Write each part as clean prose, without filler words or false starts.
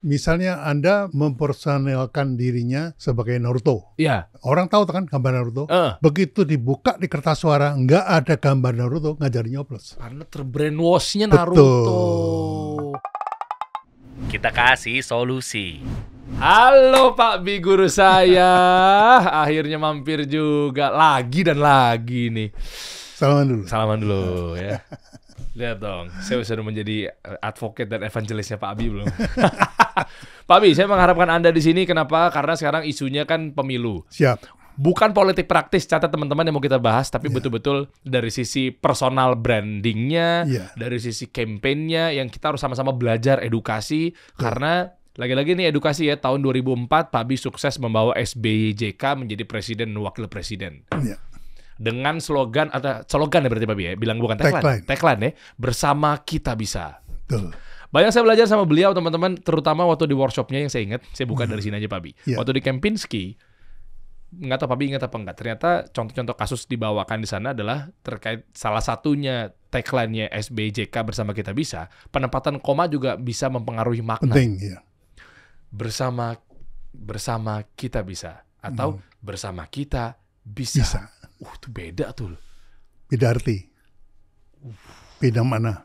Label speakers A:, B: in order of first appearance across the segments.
A: Misalnya Anda mempersonalkan dirinya sebagai Naruto.
B: Iya.
A: Orang tahu kan gambar Naruto. Begitu dibuka di kertas suara, nggak ada gambar Naruto, nggak jadi nyoblos.
B: Karena terbrainwash-nya Naruto.
A: Betul.
C: Kita kasih solusi.
B: Halo Pak Bi, guru saya. Akhirnya mampir juga. Lagi dan lagi nih.
A: Salaman dulu
B: ya. Lihat dong, saya sudah menjadi advocate dan evangelisnya Pak Abi belum? Pak Abi, saya mengharapkan Anda di sini. Kenapa? Karena sekarang isunya kan pemilu.
A: Siap.
B: Bukan politik praktis, catat teman-teman yang mau kita bahas, tapi betul-betul dari sisi personal brandingnya, dari sisi campaign-nya yang kita harus sama-sama belajar edukasi. Karena lagi-lagi nih edukasi ya, tahun 2004 Pak Abi sukses membawa SBY-JK menjadi presiden dan wakil presiden.
A: Iya.
B: Dengan slogan ya berarti Pak Bi ya, bilang bukan tagline ya, bersama kita bisa.
A: Betul.
B: Banyak saya belajar sama beliau teman-teman, terutama waktu di workshopnya yang saya ingat, saya buka dari sini aja Pak Bi. Waktu di Kempinski, nggak tahu Pak Bi ingat apa enggak, ternyata contoh-contoh kasus dibawakan di sana adalah terkait salah satunya tagline-nya SBJK bersama kita bisa, penempatan koma juga bisa mempengaruhi makna.
A: Penting, ya.
B: Bersama kita bisa atau bersama kita bisa. Itu beda tuh.
A: Beda arti. Beda mana.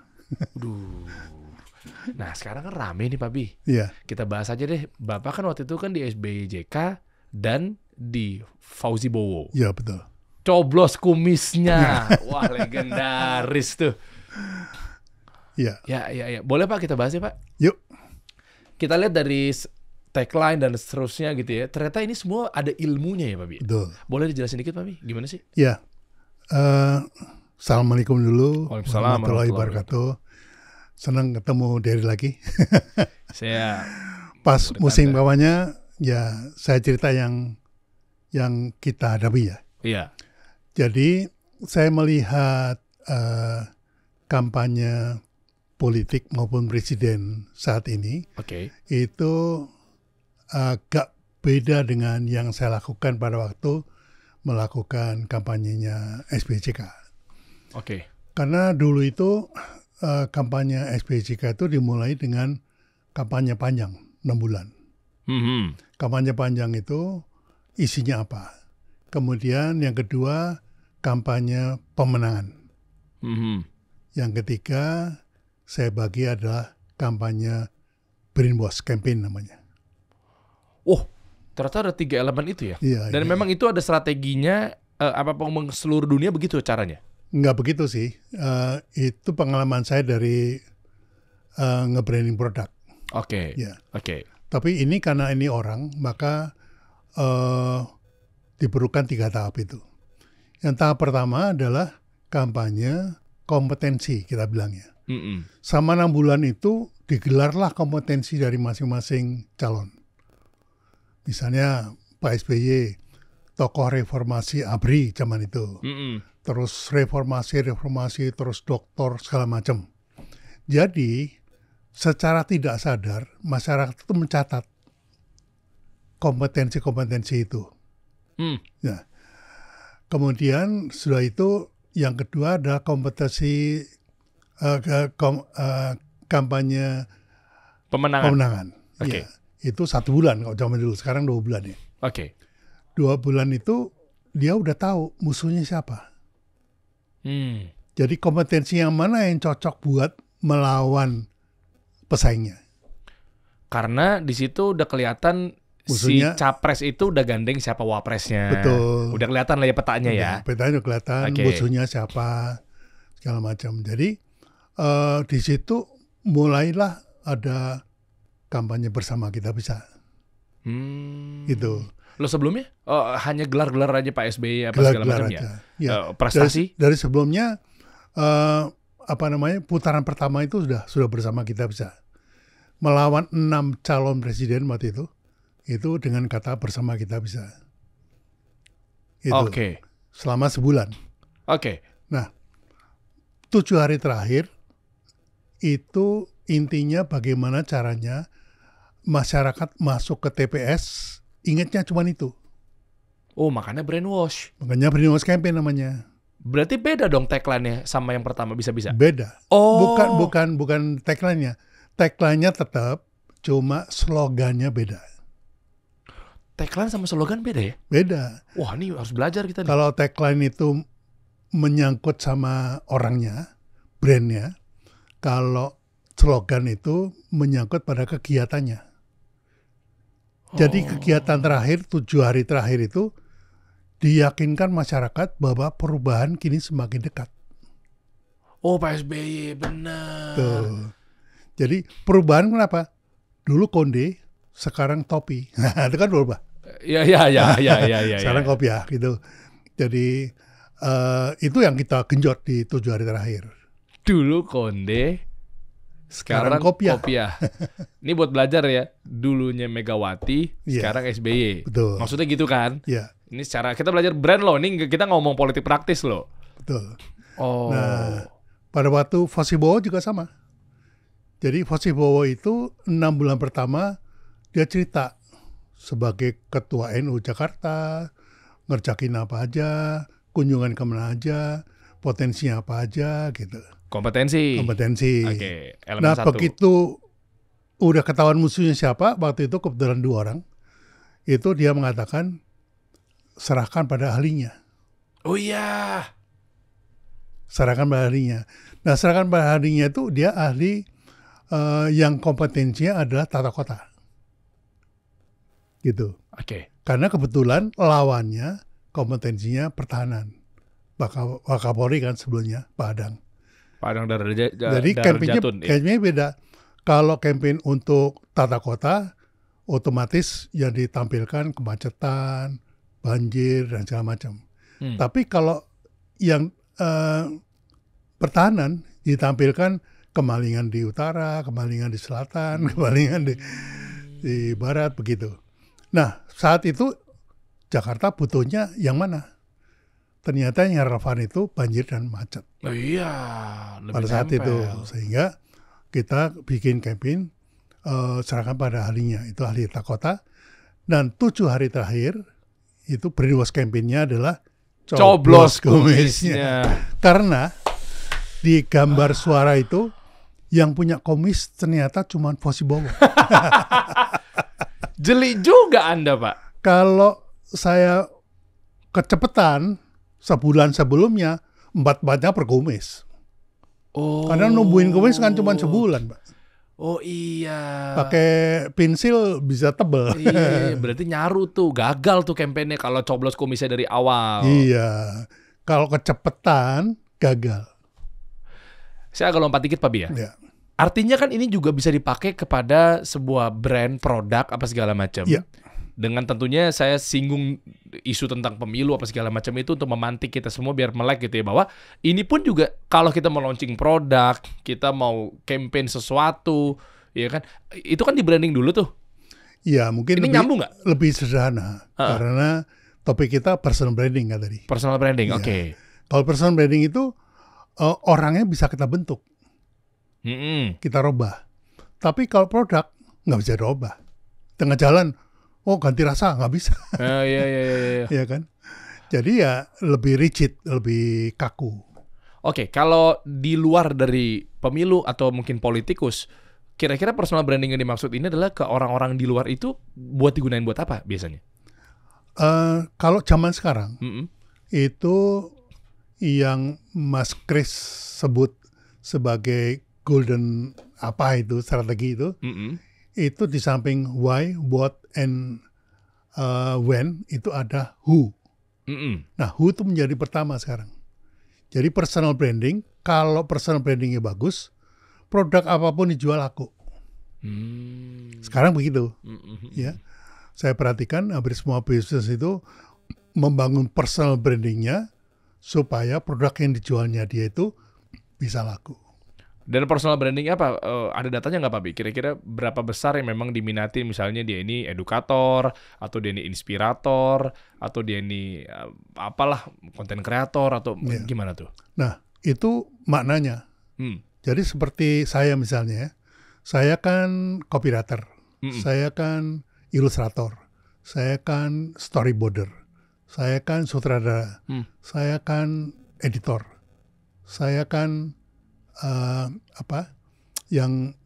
B: Nah sekarang kan rame nih Pak Bi.
A: Iya.
B: Kita bahas aja deh. Bapak kan waktu itu kan di SBYJK dan di Fauzi Bowo.
A: Iya betul.
B: Coblos kumisnya. Wah legendaris tuh.
A: Iya.
B: Ya. Boleh Pak kita bahas ya Pak?
A: Yuk.
B: Kita lihat dari tagline dan seterusnya gitu ya. Ternyata ini semua ada ilmunya ya Pak Bi.
A: Betul.
B: Boleh dijelasin dikit Pak Bi? Gimana sih?
A: Ya. Assalamualaikum dulu.
B: Waalaikumsalam
A: warahmatullahi wabarakatuh. Senang ketemu Dery lagi.
B: Saya
A: pas musim bawahnya ya saya cerita yang kita hadapi ya.
B: Iya.
A: Jadi saya melihat kampanye politik maupun presiden saat ini itu agak beda dengan yang saya lakukan pada waktu melakukan kampanyenya SBJK. Karena dulu itu kampanye SBJK itu dimulai dengan kampanye panjang 6 bulan. Kampanye panjang itu isinya apa? Kemudian yang kedua kampanye pemenangan. Yang ketiga saya bagi adalah kampanye brainwash campaign namanya.
B: Ternyata ada 3 elemen itu ya?
A: Iya,
B: dan memang itu ada strateginya, seluruh dunia begitu caranya?
A: Nggak begitu sih. Itu pengalaman saya dari nge-branding produk. Tapi ini karena ini orang, maka diperlukan 3 tahap itu. Yang tahap pertama adalah kampanye kompetensi, kita bilangnya. Sama 6 bulan itu digelarlah kompetensi dari masing-masing calon. Misalnya Pak SBY, tokoh reformasi ABRI zaman itu. Terus reformasi, terus doktor, segala macam. Jadi secara tidak sadar masyarakat itu mencatat kompetensi-kompetensi itu. Nah, kemudian setelah itu yang kedua adalah kompetensi kampanye pemenangan. Ya, itu 1 bulan kalau zaman dulu, sekarang 2 bulan ya. 2 bulan itu dia udah tahu musuhnya siapa. Jadi kompetensi yang mana yang cocok buat melawan pesaingnya.
B: Karena di situ udah kelihatan musuhnya, si capres itu udah gandeng siapa wapresnya.
A: Betul.
B: Udah kelihatan lah ya petanya ya.
A: Petanya udah kelihatan, musuhnya siapa, segala macam. Jadi di situ mulailah ada kampanye bersama kita bisa. Gitu.
B: Lo sebelumnya hanya gelar-gelar aja Pak SBY segala macam ya. Prestasi
A: dari sebelumnya putaran pertama itu sudah bersama kita bisa melawan 6 calon presiden waktu itu dengan kata bersama kita bisa. Itu. Selama sebulan. Nah, 7 hari terakhir itu intinya bagaimana caranya masyarakat masuk ke TPS, ingatnya cuma itu.
B: Makanya brainwash.
A: Makanya brainwash campaign namanya.
B: Berarti beda dong tagline-nya sama yang pertama bisa-bisa?
A: Beda. Bukan tagline-nya. Tagline-nya tetap, cuma slogannya beda.
B: Tagline sama slogan beda ya?
A: Beda.
B: Wah, ini harus belajar kita nih.
A: Kalau tagline itu menyangkut sama orangnya, brandnya. Kalau slogan itu menyangkut pada kegiatannya. Jadi kegiatan terakhir, 7 hari terakhir itu diyakinkan masyarakat bahwa perubahan kini semakin dekat.
B: Oh, Pak SBY, benar.
A: Tuh. Jadi perubahan kenapa? Dulu konde, sekarang topi. Nah, itu kan berubah.
B: Ya.
A: Sekarang kopiah gitu. Jadi itu yang kita genjot di 7 hari terakhir.
B: Dulu konde, sekarang kopiah. Ini buat belajar ya. Dulunya Megawati, sekarang SBY.
A: Betul.
B: Maksudnya gitu kan?
A: Iya.
B: Ini secara kita belajar brand loh. Ini kita ngomong politik praktis loh.
A: Betul.
B: Oh.
A: Nah, pada waktu Fosibowo juga sama. Jadi Fosibowo itu 6 bulan pertama dia cerita sebagai ketua NU Jakarta, ngerjakin apa aja, kunjungan kemana aja, potensinya apa aja gitu.
B: Kompetensi.
A: Oke,
B: elemen
A: nah,
B: 1.
A: begitu udah ketahuan musuhnya siapa, waktu itu kebetulan 2 orang, itu dia mengatakan serahkan pada ahlinya.
B: Oh iya.
A: Serahkan pada ahlinya. Nah, serahkan pada ahlinya itu dia ahli yang kompetensinya adalah tata kota. Gitu.
B: Oke.
A: Karena kebetulan lawannya kompetensinya pertahanan. Wakapolri kan sebelumnya Padang. Jadi campaign-nya beda. Kalau campaign untuk tata kota, otomatis yang ditampilkan kemacetan, banjir dan segala macam. Tapi kalau yang pertahanan ditampilkan kemalingan di utara, kemalingan di selatan, kemalingan di barat begitu. Nah, saat itu Jakarta butuhnya yang mana? Ternyata yang relevan itu banjir dan macet.
B: Oh iya,
A: pada saat itu. Sehingga kita bikin campaign serahkan pada ahlinya, itu ahli tata kota. Dan 7 hari terakhir itu brainwash campaign-nya adalah coblos kumisnya. Karena di gambar suara itu yang punya kumis ternyata cuma Fosibowo.
B: Jeli juga Anda, Pak.
A: Kalau saya kecepatan sebulan sebelumnya 4-4-nya berkumis.
B: Oh.
A: Karena numbuhin kumis kan cuma sebulan, Pak.
B: Oh iya.
A: Pakai pensil bisa tebel.
B: Iya, berarti nyaru tuh, gagal tuh kampanye kalau coblos kumisnya dari awal.
A: Iya. Kalau kecepatan gagal.
B: Saya agak lompat dikit, Pak Bi ya.
A: Ya.
B: Artinya kan ini juga bisa dipakai kepada sebuah brand, produk, apa segala macam.
A: Ya.
B: Dengan tentunya saya singgung isu tentang pemilu apa segala macam itu untuk memantik kita semua biar melek gitu ya. Bahwa ini pun juga kalau kita mau launching produk, kita mau campaign sesuatu, ya kan, itu kan di branding dulu tuh.
A: Iya, mungkin
B: ini nyambung nggak?
A: Lebih sederhana. Karena topik kita personal branding kan tadi.
B: Personal branding,
A: ya.
B: Oke.
A: Kalau personal branding itu orangnya bisa kita bentuk. Kita robah. Tapi kalau produk nggak bisa dirubah. Tengah jalan, ganti rasa nggak bisa.
B: Iya.
A: Ya kan. Jadi ya lebih rigid, lebih kaku.
B: Oke, kalau di luar dari pemilu atau mungkin politikus, kira-kira personal branding yang dimaksud ini adalah ke orang-orang di luar itu buat digunain buat apa biasanya?
A: Kalau zaman sekarang itu yang Mas Kris sebut sebagai golden apa itu strategi itu di samping why, what, and when itu ada who. Nah, who itu menjadi pertama sekarang. Jadi personal branding, kalau personal brandingnya bagus, produk apapun dijual laku. Sekarang begitu. Ya, saya perhatikan hampir semua bisnis itu membangun personal brandingnya supaya produk yang dijualnya dia itu bisa laku.
B: Dan personal branding apa? Ada datanya nggak Pak Bi? Kira-kira berapa besar yang memang diminati? Misalnya dia ini edukator, atau dia ini inspirator, atau dia ini apalah konten kreator, atau gimana tuh?
A: Nah, itu maknanya. Jadi seperti saya misalnya, saya kan copywriter, saya kan ilustrator, saya kan storyboarder, saya kan sutradara, saya kan editor, saya kan yang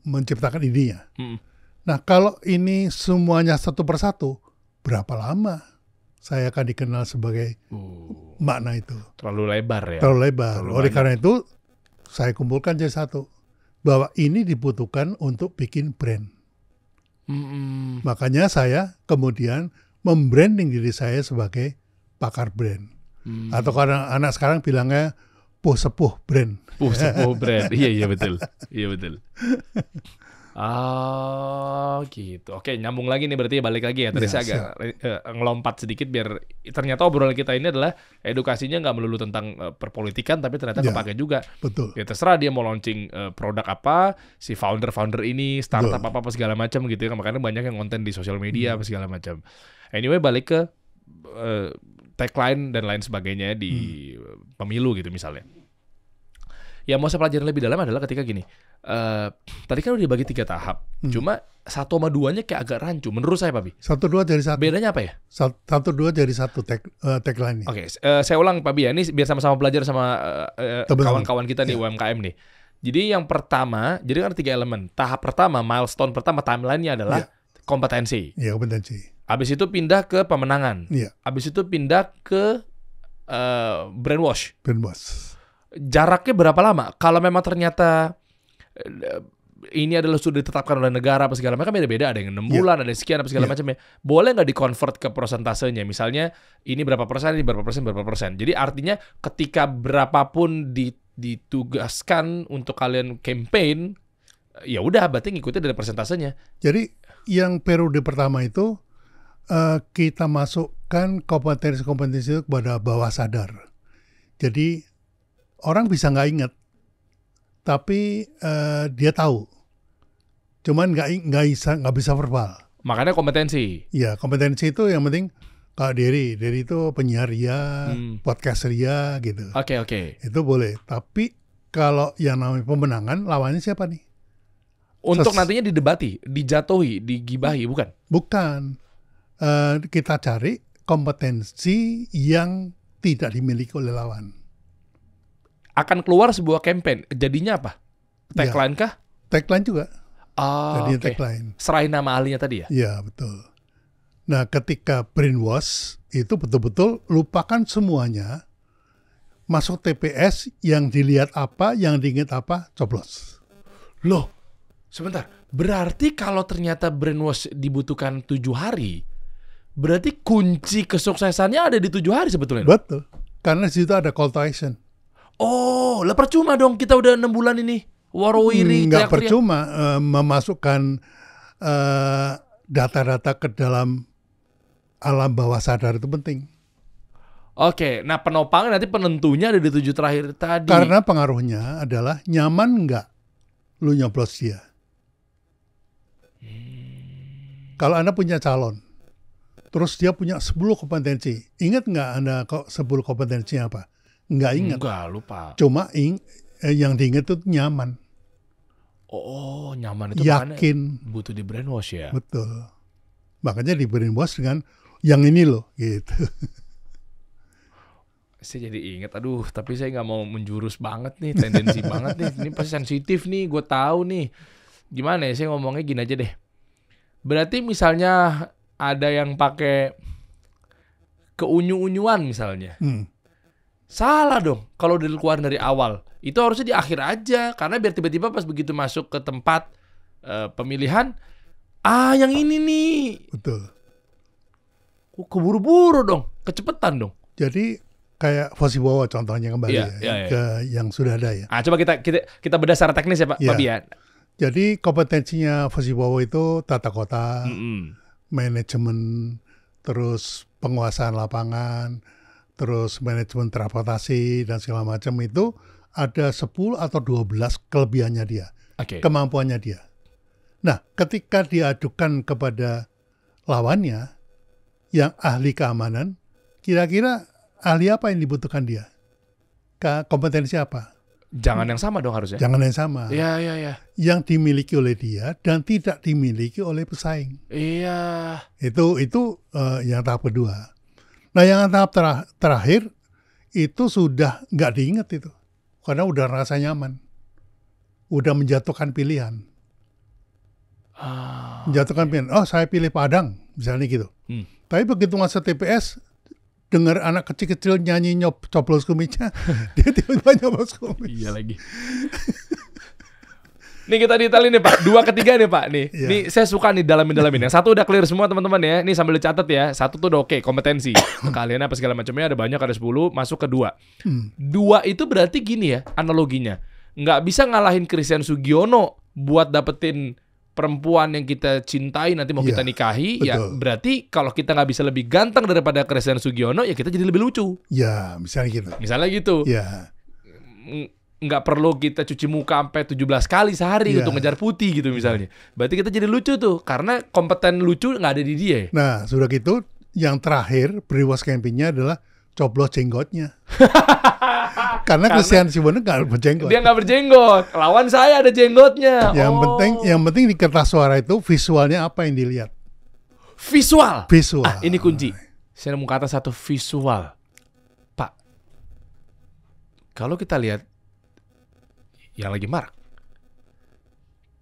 A: menciptakan idenya. Nah, kalau ini semuanya satu persatu, berapa lama saya akan dikenal sebagai makna itu?
B: Terlalu lebar ya.
A: Terlalu lebar.
B: Terlalu
A: Oleh
B: banyak.
A: karena itu, saya kumpulkan jadi satu. Bahwa ini dibutuhkan untuk bikin brand. Makanya saya kemudian membranding diri saya sebagai pakar brand. Atau karena anak sekarang bilangnya sepuh brand.
B: Sepuh brand. Iya betul. Iya betul. Gitu. Oke, nyambung lagi nih berarti balik lagi ya. Tadi saya agak ngelompat sedikit biar ternyata obrolan kita ini adalah edukasinya nggak melulu tentang perpolitikan, tapi ternyata kepake juga.
A: Betul.
B: Ya terserah dia mau launching produk apa, si founder ini startup apa segala macam gitu ya. Makanya banyak yang konten di sosial media apa segala macam. Anyway, balik ke tagline dan lain sebagainya di pemilu gitu misalnya. Yang mau saya pelajari lebih dalam adalah ketika gini, tadi kan udah dibagi 3 tahap, cuma 1 sama 2-nya kayak agak rancu, menurut saya, Pak Bi.
A: 1-2 jadi 1.
B: Bedanya apa ya?
A: 1-2 jadi 1 tagline.
B: Oke, saya ulang Pak Bi ya, ini biar sama-sama belajar sama kawan-kawan kita nih UMKM nih. Jadi yang pertama, jadi kan 3 elemen. Tahap pertama, milestone pertama, timeline-nya adalah kompetensi.
A: Iya, kompetensi.
B: Habis itu pindah ke pemenangan.
A: Iya.
B: Habis itu pindah ke brainwash. Jaraknya berapa lama? Kalau memang ternyata ini adalah sudah ditetapkan oleh negara apa segala macam, beda-beda. Ada yang 6 bulan, ada yang sekian apa segala macam ya. Boleh nggak di-convert ke persentasenya? Misalnya ini berapa persen, ini berapa persen. Jadi artinya ketika berapapun ditugaskan untuk kalian campaign, ya udah berarti ngikutin dari persentasenya.
A: Jadi yang periode pertama itu kita masukkan kompetensi-kompetensi itu kepada bawah sadar. Jadi orang bisa nggak ingat, tapi dia tahu. Cuman nggak bisa verbal.
B: Makanya kompetensi.
A: Ya, kompetensi itu yang penting. Kalau Dery itu penyiar ria, podcaster ria gitu.
B: Oke.
A: Itu boleh. Tapi kalau yang namanya pemenangan, lawannya siapa nih?
B: Untuk nantinya didebati, dijatuhi, digibahi, bukan?
A: Bukan. Kita cari kompetensi yang tidak dimiliki oleh lawan.
B: Akan keluar sebuah campaign, jadinya apa? Tagline kah?
A: Tagline juga. Jadinya tagline.
B: Serahin nama ahlinya tadi ya?
A: Iya, betul. Nah, ketika brainwash, itu betul-betul lupakan semuanya. Masuk TPS, yang dilihat apa, yang diingat apa, coblos.
B: Loh, sebentar. Berarti kalau ternyata brainwash dibutuhkan 7 hari, berarti kunci kesuksesannya ada di 7 hari sebetulnya?
A: Betul. Karena di situ ada call to action.
B: Oh, lah percuma dong kita udah 6 bulan ini. Warowiri,
A: nggak percuma memasukkan data-data ke dalam alam bawah sadar itu penting.
B: Oke, nah penopangnya nanti penentunya ada di 7 terakhir tadi.
A: Karena pengaruhnya adalah nyaman nggak lu nyoblos dia. Kalau Anda punya calon, terus dia punya 10 kompetensi, ingat nggak Anda kok 10 kompetensinya apa? Nggak ingat.
B: Enggak, lupa.
A: Cuma yang diingat itu nyaman.
B: Oh, nyaman itu
A: yakin.
B: Butuh di brainwash ya?
A: Betul. Makanya di brainwash dengan yang ini loh, gitu.
B: Saya jadi ingat, aduh, tapi saya nggak mau menjurus banget nih, tendensi banget nih. Ini pasti sensitif nih, gue tahu nih. Gimana ya, saya ngomongnya gini aja deh. Berarti misalnya ada yang pakai keunyu-unyuan misalnya. Salah dong kalau dikeluarin dari awal. Itu harusnya di akhir aja, karena biar tiba-tiba pas begitu masuk ke tempat pemilihan, yang ini nih.
A: Betul.
B: Keburu-buru dong, kecepetan dong.
A: Jadi kayak Fosibowo contohnya kembali ke yang sudah ada ya.
B: Coba kita bedah secara teknis ya Pak Bian.
A: Jadi kompetensinya Fosibowo itu tata kota, manajemen, terus penguasaan lapangan, terus manajemen transportasi dan segala macam itu ada 10 atau 12 kelebihannya dia, kemampuannya dia. Nah, ketika diadukan kepada lawannya yang ahli keamanan, kira-kira ahli apa yang dibutuhkan dia? Kompetensi apa?
B: Jangan yang sama dong harusnya.
A: Jangan yang sama.
B: Iya.
A: Yang dimiliki oleh dia dan tidak dimiliki oleh pesaing.
B: Iya.
A: Itu yang tahap kedua. Nah, yang tahap terakhir itu sudah nggak diingat itu. Karena udah rasa nyaman. Udah menjatuhkan pilihan. Menjatuhkan pilihan. Oh, saya pilih Padang, misalnya gitu. Tapi begitu masuk TPS, dengar anak kecil-kecil nyanyi coblos kumisnya, dia tiba-tiba nyoblos kumis.
B: Iya lagi. Nih kita detailin nih Pak, 2 ketiga nih Pak nih.
A: Iya.
B: Nih saya suka nih dalamin. Yang satu udah clear semua teman-teman ya. Nih sambil dicatat ya. Satu tuh udah oke, kompetensi. Kalian apa segala macamnya ada banyak, ada 10, masuk ke 2. 2 itu berarti gini ya analoginya. Nggak bisa ngalahin Christian Sugiono buat dapetin perempuan yang kita cintai nanti mau kita nikahi.
A: Betul.
B: Ya berarti kalau kita nggak bisa lebih ganteng daripada Christian Sugiono ya kita jadi lebih lucu.
A: Ya, misalnya gitu.
B: Misalnya gitu.
A: Ya.
B: Nggak perlu kita cuci muka sampai 17 kali sehari untuk ngejar putih gitu misalnya. Berarti kita jadi lucu tuh karena kompeten lucu nggak ada di dia.
A: Nah, sudah gitu yang terakhir brainwash campaign-nya adalah coblos jenggotnya. Karena Christian Sugiono nggak berjenggot.
B: Dia nggak berjenggot. Lawan saya ada jenggotnya.
A: Yang penting di kertas suara itu visualnya apa yang dilihat.
B: Visual.
A: Visual.
B: Ini kunci. Saya mau kata satu visual. Pak, kalau kita lihat yang lagi marak,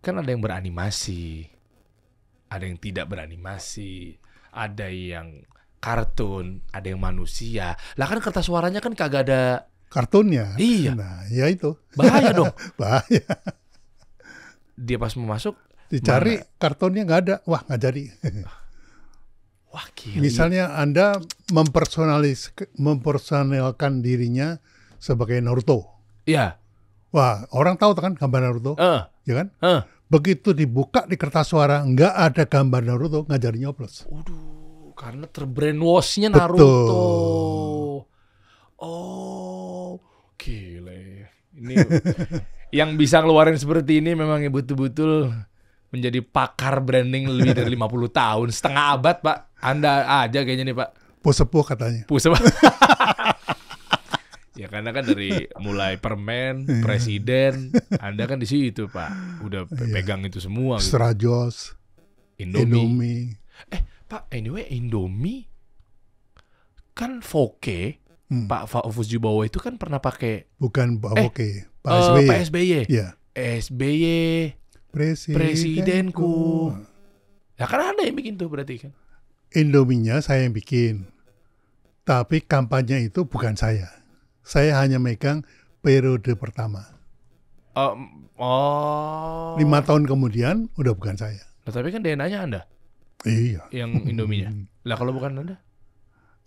B: kan ada yang beranimasi, ada yang tidak beranimasi, ada yang kartun, ada yang manusia. Lah kan kertas suaranya kan kagak ada
A: kartunnya.
B: Iya.
A: Nah, ya itu.
B: Bahaya dong.
A: Bahaya.
B: Dia pas mau masuk
A: dicari kartunnya nggak ada. Wah, nggak jadi.
B: Wah, gila.
A: Misalnya Anda mempersonalkan dirinya sebagai Naruto.
B: Iya.
A: Wah, orang tahu kan gambar Naruto, ya kan? Begitu dibuka di kertas suara, nggak ada gambar Naruto, nggak jadi nyoblos.
B: Waduh, karena terbrainwash-nya Naruto.
A: Betul.
B: Oh, gile. Ini yang bisa ngeluarin seperti ini memang betul-betul menjadi pakar branding lebih dari 50 tahun, setengah abad, Pak. Anda aja kayaknya nih, Pak.
A: Sepuh katanya.
B: Sepuh. Ya karena kan dari mulai permen, presiden, Anda kan di situ Pak, udah pegang itu semua. Gitu.
A: Strajos, Indomie.
B: Pak, anyway Indomie kan Foke, Pak Fujimowo itu kan pernah pakai.
A: Bukan Pak Foke, Pak SBY.
B: Pak SBY.
A: Iya.
B: SBY, presidenku. Ya kan ada yang bikin tuh berarti kan.
A: Indominya saya yang bikin, tapi kampanye itu bukan saya. Saya hanya megang periode pertama. 5 tahun kemudian udah bukan saya.
B: Nah, tapi kan DNA-nya Anda.
A: Iya.
B: Yang Indominya. Lah kalau bukan Anda?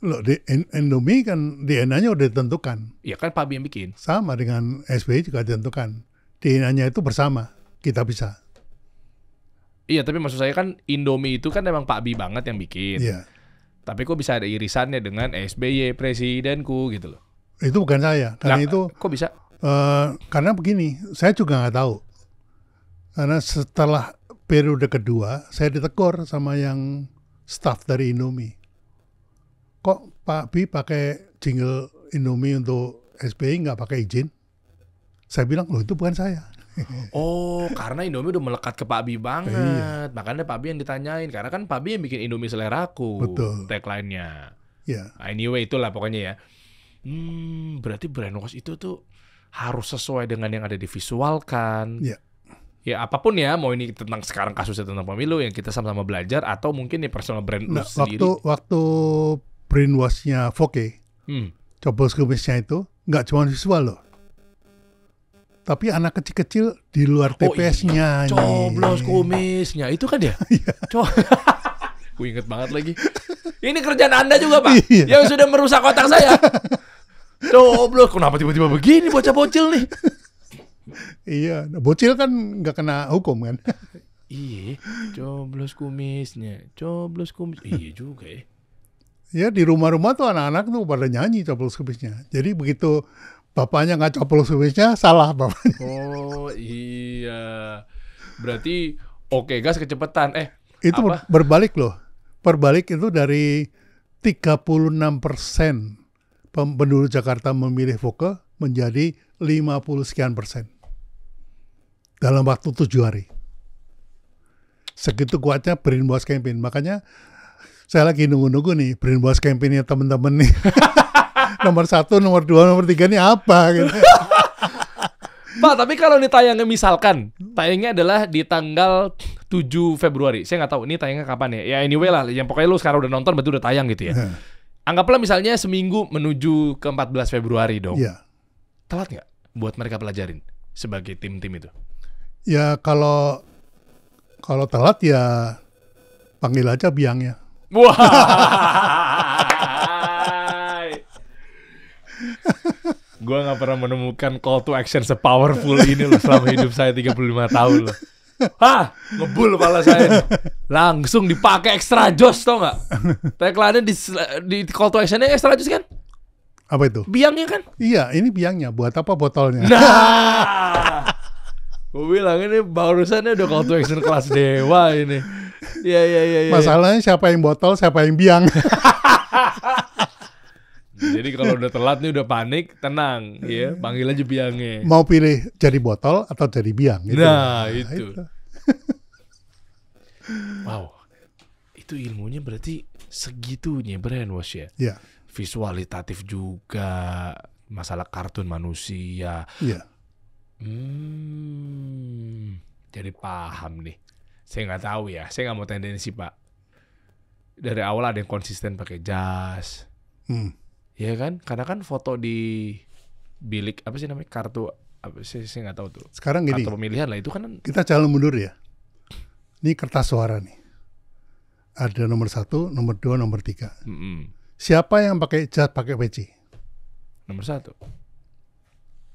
A: Loh, di Indomie kan DNA-nya udah ditentukan.
B: Iya kan Pak Bi yang bikin.
A: Sama dengan SBY juga ditentukan. DNA-nya itu bersama. Kita bisa.
B: Iya, tapi maksud saya kan Indomie itu kan emang Pak Bi banget yang bikin.
A: Iya.
B: Tapi kok bisa ada irisannya dengan SBY presidenku gitu loh.
A: Itu bukan saya, karena itu
B: kok bisa?
A: Karena begini, saya juga nggak tahu. Karena setelah periode kedua, saya ditegur sama yang staff dari Indomie. Kok Pak Bi pakai jingle Indomie untuk SBY nggak pakai izin? Saya bilang, loh itu bukan saya.
B: Oh, karena Indomie udah melekat ke Pak Bi banget. Iya. Makanya Pak Bi yang ditanyain, karena kan Pak Bi yang bikin Indomie seleraku.
A: Betul.
B: Tagline-nya.
A: Ya.
B: Anyway, itulah pokoknya ya. Berarti brainwash itu tuh harus sesuai dengan yang ada divisualkan.
A: Ya.
B: Ya apapun ya, mau ini tentang sekarang kasusnya tentang pemilu yang kita sama-sama belajar atau mungkin nih personal brand lu sendiri.
A: Waktu brainwash-nya Foke, coblos kumisnya itu nggak cuma visual loh. Tapi anak kecil-kecil di luar TPS-nya.
B: Coblos kumisnya itu kan ya? Gue inget banget lagi. Ini kerjaan Anda juga Pak, yang sudah merusak otak saya. Coblos, kenapa tiba-tiba begini bocah-bocil nih?
A: Iya, bocil kan nggak kena hukum kan?
B: Iya, coblos kumisnya, coblos kumis. Iya juga ya.
A: Ya di rumah-rumah tuh anak-anak tuh pada nyanyi coblos kumisnya. Jadi begitu bapaknya nggak coblos kumisnya, salah bapaknya.
B: Oh iya, berarti oke gas kecepatan.
A: Itu apa? Berbalik loh. Berbalik itu dari 36% penduduk Jakarta memilih Foke menjadi 50 sekian persen dalam waktu 7 hari. Segitu kuatnya brainwash campaign. Makanya saya lagi nunggu-nunggu nih brainwash campaign-nya teman-teman nih. Nomor 1, nomor 2, nomor 3 nih apa gitu.
B: Pak, tapi kalau ini tayangnya misalkan tayangnya adalah di tanggal 7 Februari. Saya nggak tahu ini tayangnya kapan ya. Ya anyway lah, yang pokoknya lu sekarang udah nonton berarti udah tayang gitu ya. Anggaplah misalnya seminggu menuju ke 14 Februari dong.
A: Iya.
B: Telat nggak buat mereka pelajarin sebagai tim-tim itu?
A: Ya kalau telat ya panggil aja biangnya.
B: Wah. Gue gak pernah menemukan call to action se-powerful ini loh selama hidup saya 35 tahun loh. Hah, ngebul kepala saya. Langsung dipakai extra joss, tau gak? Tagline-nya di call to action-nya extra joss kan?
A: Apa itu?
B: Biangnya kan?
A: Iya, ini biangnya. Buat apa botolnya?
B: Nah, gue bilang ini barusannya udah call to action kelas dewa ini. Iya.
A: Masalahnya siapa yang botol, siapa yang biang.
B: Jadi kalau udah telat nih udah panik, tenang ya, panggil aja biangnya.
A: Mau pilih jadi botol atau jadi biang gitu.
B: Nah, itu. Wow. Itu ilmunya berarti segitunya brainwash ya.
A: Iya.
B: Visualitatif juga, masalah kartun manusia.
A: Iya.
B: Jadi paham nih. Saya nggak tahu ya, saya nggak mau tendensi Pak. Dari awal ada yang konsisten pakai jas. Ya kan, karena kan foto di bilik apa sih namanya kartu apa sih saya nggak tahu tuh.
A: Sekarang gini,
B: kartu pemilihan lah itu kan.
A: Kita jalan mundur ya. Ini kertas suara nih. Ada nomor 1, nomor 2, nomor 3. Siapa yang pakai jas pakai peci?
B: Nomor 1.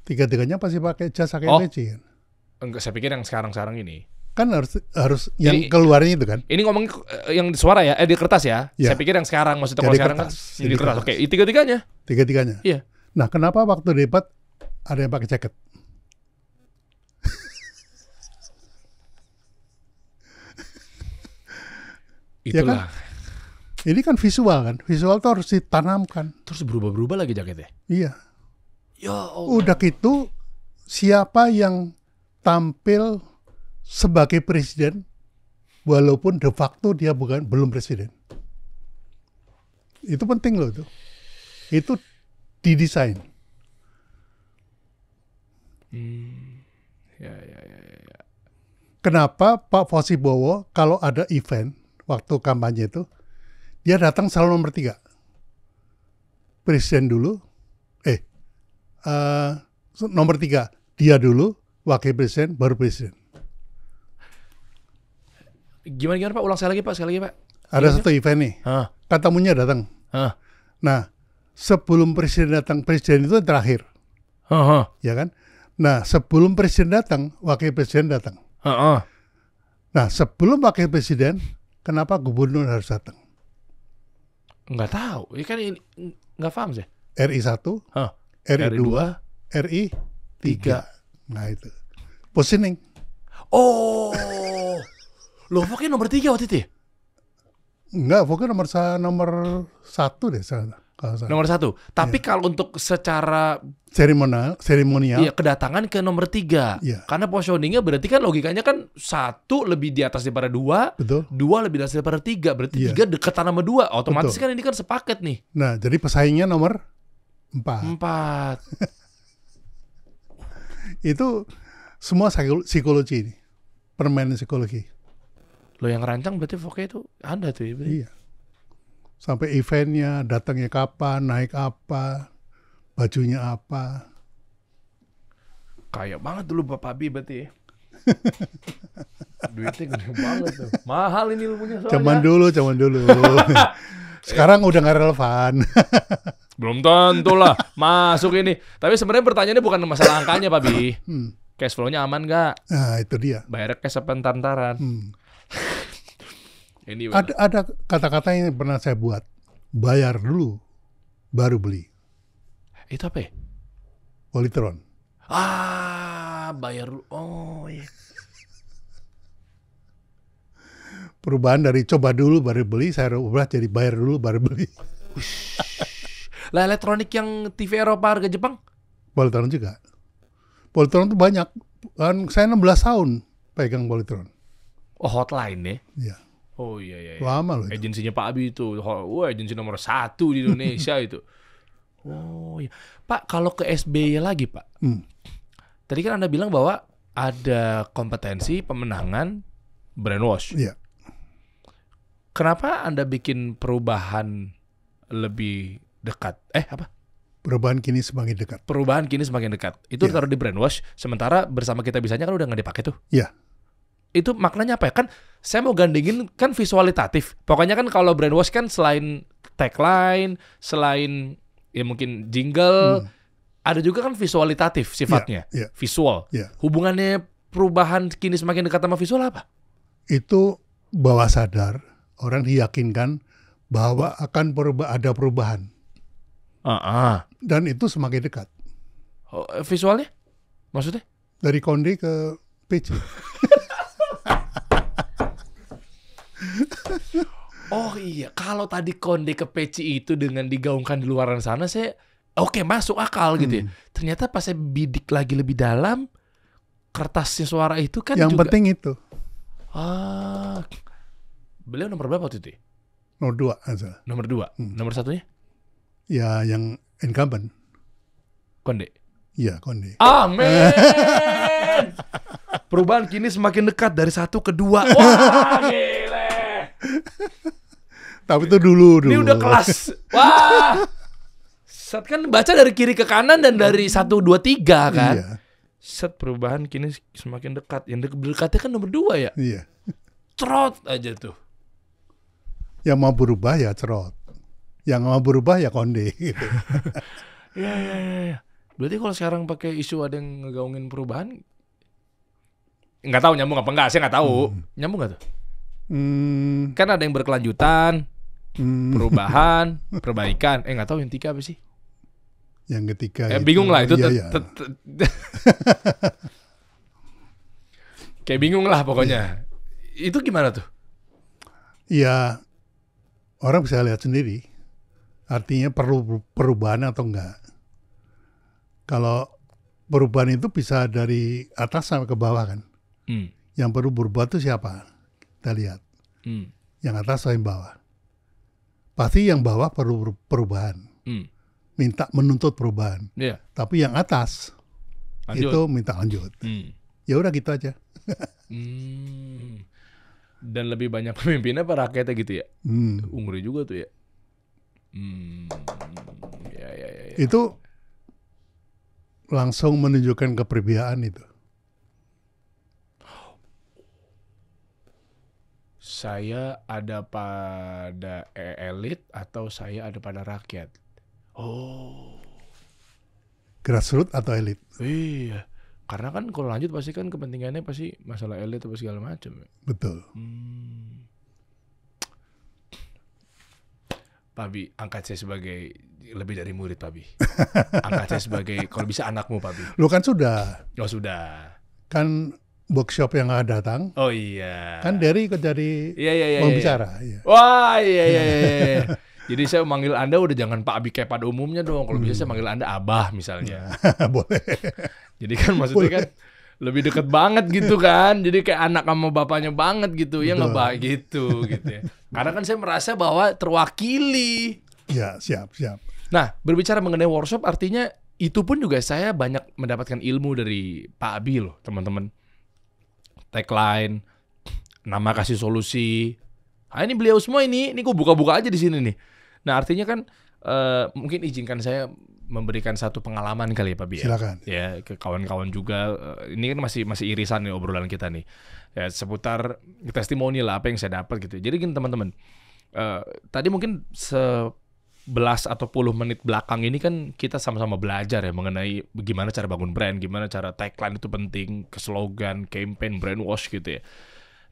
A: Tiga-tiganya pasti pakai jas pakai peci kan?
B: Enggak, saya pikir yang sekarang ini.
A: Kan harus yang ini, keluarnya itu kan.
B: Ini ngomong yang di suara ya, di kertas ya. Saya pikir yang sekarang maksudnya kalau sekarang kan di kertas. Oke, tiga-tiganya.
A: Tiga-tiganya.
B: Iya.
A: Nah, kenapa waktu debat ada yang pakai jaket?
B: Itulah.
A: Ya kan? Ini kan visual kan. Visual tuh harus ditanamkan.
B: Terus berubah-berubah lagi jaketnya.
A: Iya.
B: Ya Allah.
A: Udah gitu siapa yang tampil sebagai presiden walaupun de facto dia belum presiden. Itu penting loh itu. Itu didesain.
B: Ya.
A: Kenapa Pak Fosibowo kalau ada event waktu kampanye itu dia datang selalu nomor 3. Presiden dulu, nomor 3 dia dulu, wakil presiden, baru presiden.
B: Gimana Pak? Ulang sekali lagi Pak.
A: Ada satu event nih, kan tamunya datang. Nah, sebelum presiden datang, presiden itu terakhir, ya kan? Nah, sebelum presiden datang, wakil presiden datang. Nah, sebelum wakil presiden, kenapa gubernur harus datang?
B: Nggak tahu, ini kan nggak paham sih.
A: RI 1, RI 2, RI 3. Nah itu positioning.
B: Oh, loh pokoknya nomor 3 waktu itu ya?
A: Enggak, pokoknya nomor 1 deh kalau saya.
B: Nomor 1. Tapi kalau untuk secara
A: seremonial,
B: iya, kedatangan ke nomor 3.
A: Iya.
B: Karena positioningnya berarti kan logikanya kan 1 lebih di atas daripada 2,
A: betul.
B: 2 lebih di atas daripada 3, berarti 3 deketan sama 2. Otomatis
A: betul.
B: Kan ini kan sepaket nih.
A: Nah, jadi pesaingnya nomor 4. Itu semua psikologi ini. Permainan psikologi.
B: Lo yang rancang berarti pokoknya itu Anda tuh ya?
A: Iya. Sampai eventnya, datangnya kapan, naik apa, bajunya apa.
B: Kayak banget dulu Bapak Abi berarti ya. Duitnya gede banget tuh. Mahal ini ilmunya soalnya.
A: Zaman dulu. Sekarang udah gak relevan.
B: Belum tentu lah masuk ini. Tapi sebenarnya pertanyaannya bukan masalah angkanya Pak Bi. Cash flow-nya aman gak?
A: Nah itu dia.
B: Bayar cash apa entar-entaran. Ini
A: ada kata-kata yang pernah saya buat. Bayar dulu, baru beli.
B: Itu apa ya?
A: Polytron.
B: Bayar dulu. Oh iya.
A: Perubahan dari coba dulu baru beli, saya ubah jadi bayar dulu baru beli.
B: Lah elektronik yang TV Eropa harga Jepang?
A: Polytron juga. Polytron itu banyak. Kan saya 16 tahun pegang Polytron.
B: Oh hotline ya?
A: Iya.
B: Oh iya.
A: Lama loh itu.
B: Agensinya Pak Abi itu. Wah agensi nomor 1 di Indonesia itu. Oh iya. Pak kalau ke SBY lagi Pak. tadi kan Anda bilang bahwa ada kompetensi pemenangan brainwash.
A: Iya.
B: Kenapa Anda bikin perubahan lebih dekat?
A: Perubahan kini semakin dekat.
B: Perubahan kini semakin dekat. Itu taruh di brainwash, sementara bersama kita bisanya kan udah nggak dipakai tuh.
A: Iya.
B: Itu maknanya apa ya? Kan saya mau gandengin kan visualitatif. Pokoknya kan kalau brainwash kan selain tagline, selain ya mungkin jingle, ada juga kan visualitatif sifatnya. Visual. Hubungannya perubahan kini semakin dekat sama visual apa?
A: Itu bawah sadar orang diyakinkan bahwa akan ada perubahan. Dan itu semakin dekat.
B: Visualnya? Maksudnya?
A: Dari Konde ke PC.
B: Oh iya, kalau tadi Konde ke PC itu dengan digaungkan di luaran sana, saya oke, masuk akal gitu ya. Ternyata pas saya bidik lagi lebih dalam, kertasnya suara itu kan
A: yang
B: juga...
A: penting itu.
B: Beliau nomor berapa waktu itu?
A: Nomor 2 aja.
B: Nomor 2. Nomor satunya?
A: Ya, yang incumbent.
B: Konde.
A: Iya, Konde.
B: Amin. Perubahan kini semakin dekat dari 1 ke 2. Wah, gile.
A: Tapi itu dulu.
B: Ini udah kelas. Wah. Set kan baca dari kiri ke kanan dan dari 1, 2, 3 kan.
A: Iya.
B: Set perubahan kini semakin dekat. Yang dekatnya kan nomor 2 ya.
A: Iya.
B: Cerot aja tuh.
A: Yang mau berubah ya cerot. Yang mau berubah ya Konde gitu.
B: Ya. Berarti kalau sekarang pakai isu ada yang ngegaungin perubahan, nggak tahu nyambung apa enggak, saya nggak tahu. Nyambung nggak tuh? Kan ada yang berkelanjutan, perubahan, perbaikan. Nggak tahu yang 3 apa sih?
A: Yang ketiga
B: bingung lah itu.
A: Iya.
B: Kayak bingung lah pokoknya. Itu gimana tuh?
A: Ya, orang bisa lihat sendiri. Artinya perlu perubahan atau enggak. Kalau perubahan itu bisa dari atas sampai ke bawah kan. Yang perlu berubah itu siapa? Kita lihat. Yang atas atau yang bawah. Pasti yang bawah perlu perubahan. Minta menuntut perubahan. Tapi yang atas itu minta lanjut. Ya udah gitu aja.
B: Dan lebih banyak pemimpinnya para rakyatnya gitu ya. Ngeri juga tuh ya. Ya.
A: Itu langsung menunjukkan kepribadian itu.
B: Saya ada pada elit atau saya ada pada rakyat?
A: Grassroots atau elit?
B: Iya. Karena kan kalau lanjut pasti kan kepentingannya pasti masalah elit atau segala macam.
A: Betul.
B: Pak Bi, angkat saya sebagai lebih dari murid Pak Bi. Angkat saya sebagai kalau bisa anakmu Pak Bi.
A: Lu kan sudah.
B: Oh sudah.
A: Kan workshop yang datang.
B: Oh iya.
A: Kan Derry ikut jadi pembicara. Iya.
B: Wah iya. Jadi saya manggil Anda udah jangan Pak Abi kayak pada umumnya dong. Kalau bisa saya manggil Anda Abah misalnya.
A: Boleh.
B: Jadi kan maksudnya kan lebih deket banget gitu kan. Jadi kayak anak sama bapaknya banget gitu. Ya nggak gitu ya. Karena kan saya merasa bahwa terwakili.
A: Ya, siap.
B: Nah, berbicara mengenai workshop artinya itu pun juga saya banyak mendapatkan ilmu dari Pak Abi loh, teman-teman. Tagline, nama kasih solusi. Ini beliau semua ini gue buka-buka aja di sini nih. Nah, artinya kan mungkin izinkan saya memberikan satu pengalaman kali ya Pak Bi.
A: Silakan.
B: Ya, ke kawan-kawan juga. Ini kan masih irisan nih obrolan kita nih. Ya, seputar testimoni lah apa yang saya dapat gitu. Jadi gini teman-teman. Tadi mungkin 11 atau 10 menit belakang ini kan kita sama-sama belajar ya mengenai gimana cara bangun brand, gimana cara tagline itu penting, ke slogan, campaign, brand wash gitu ya.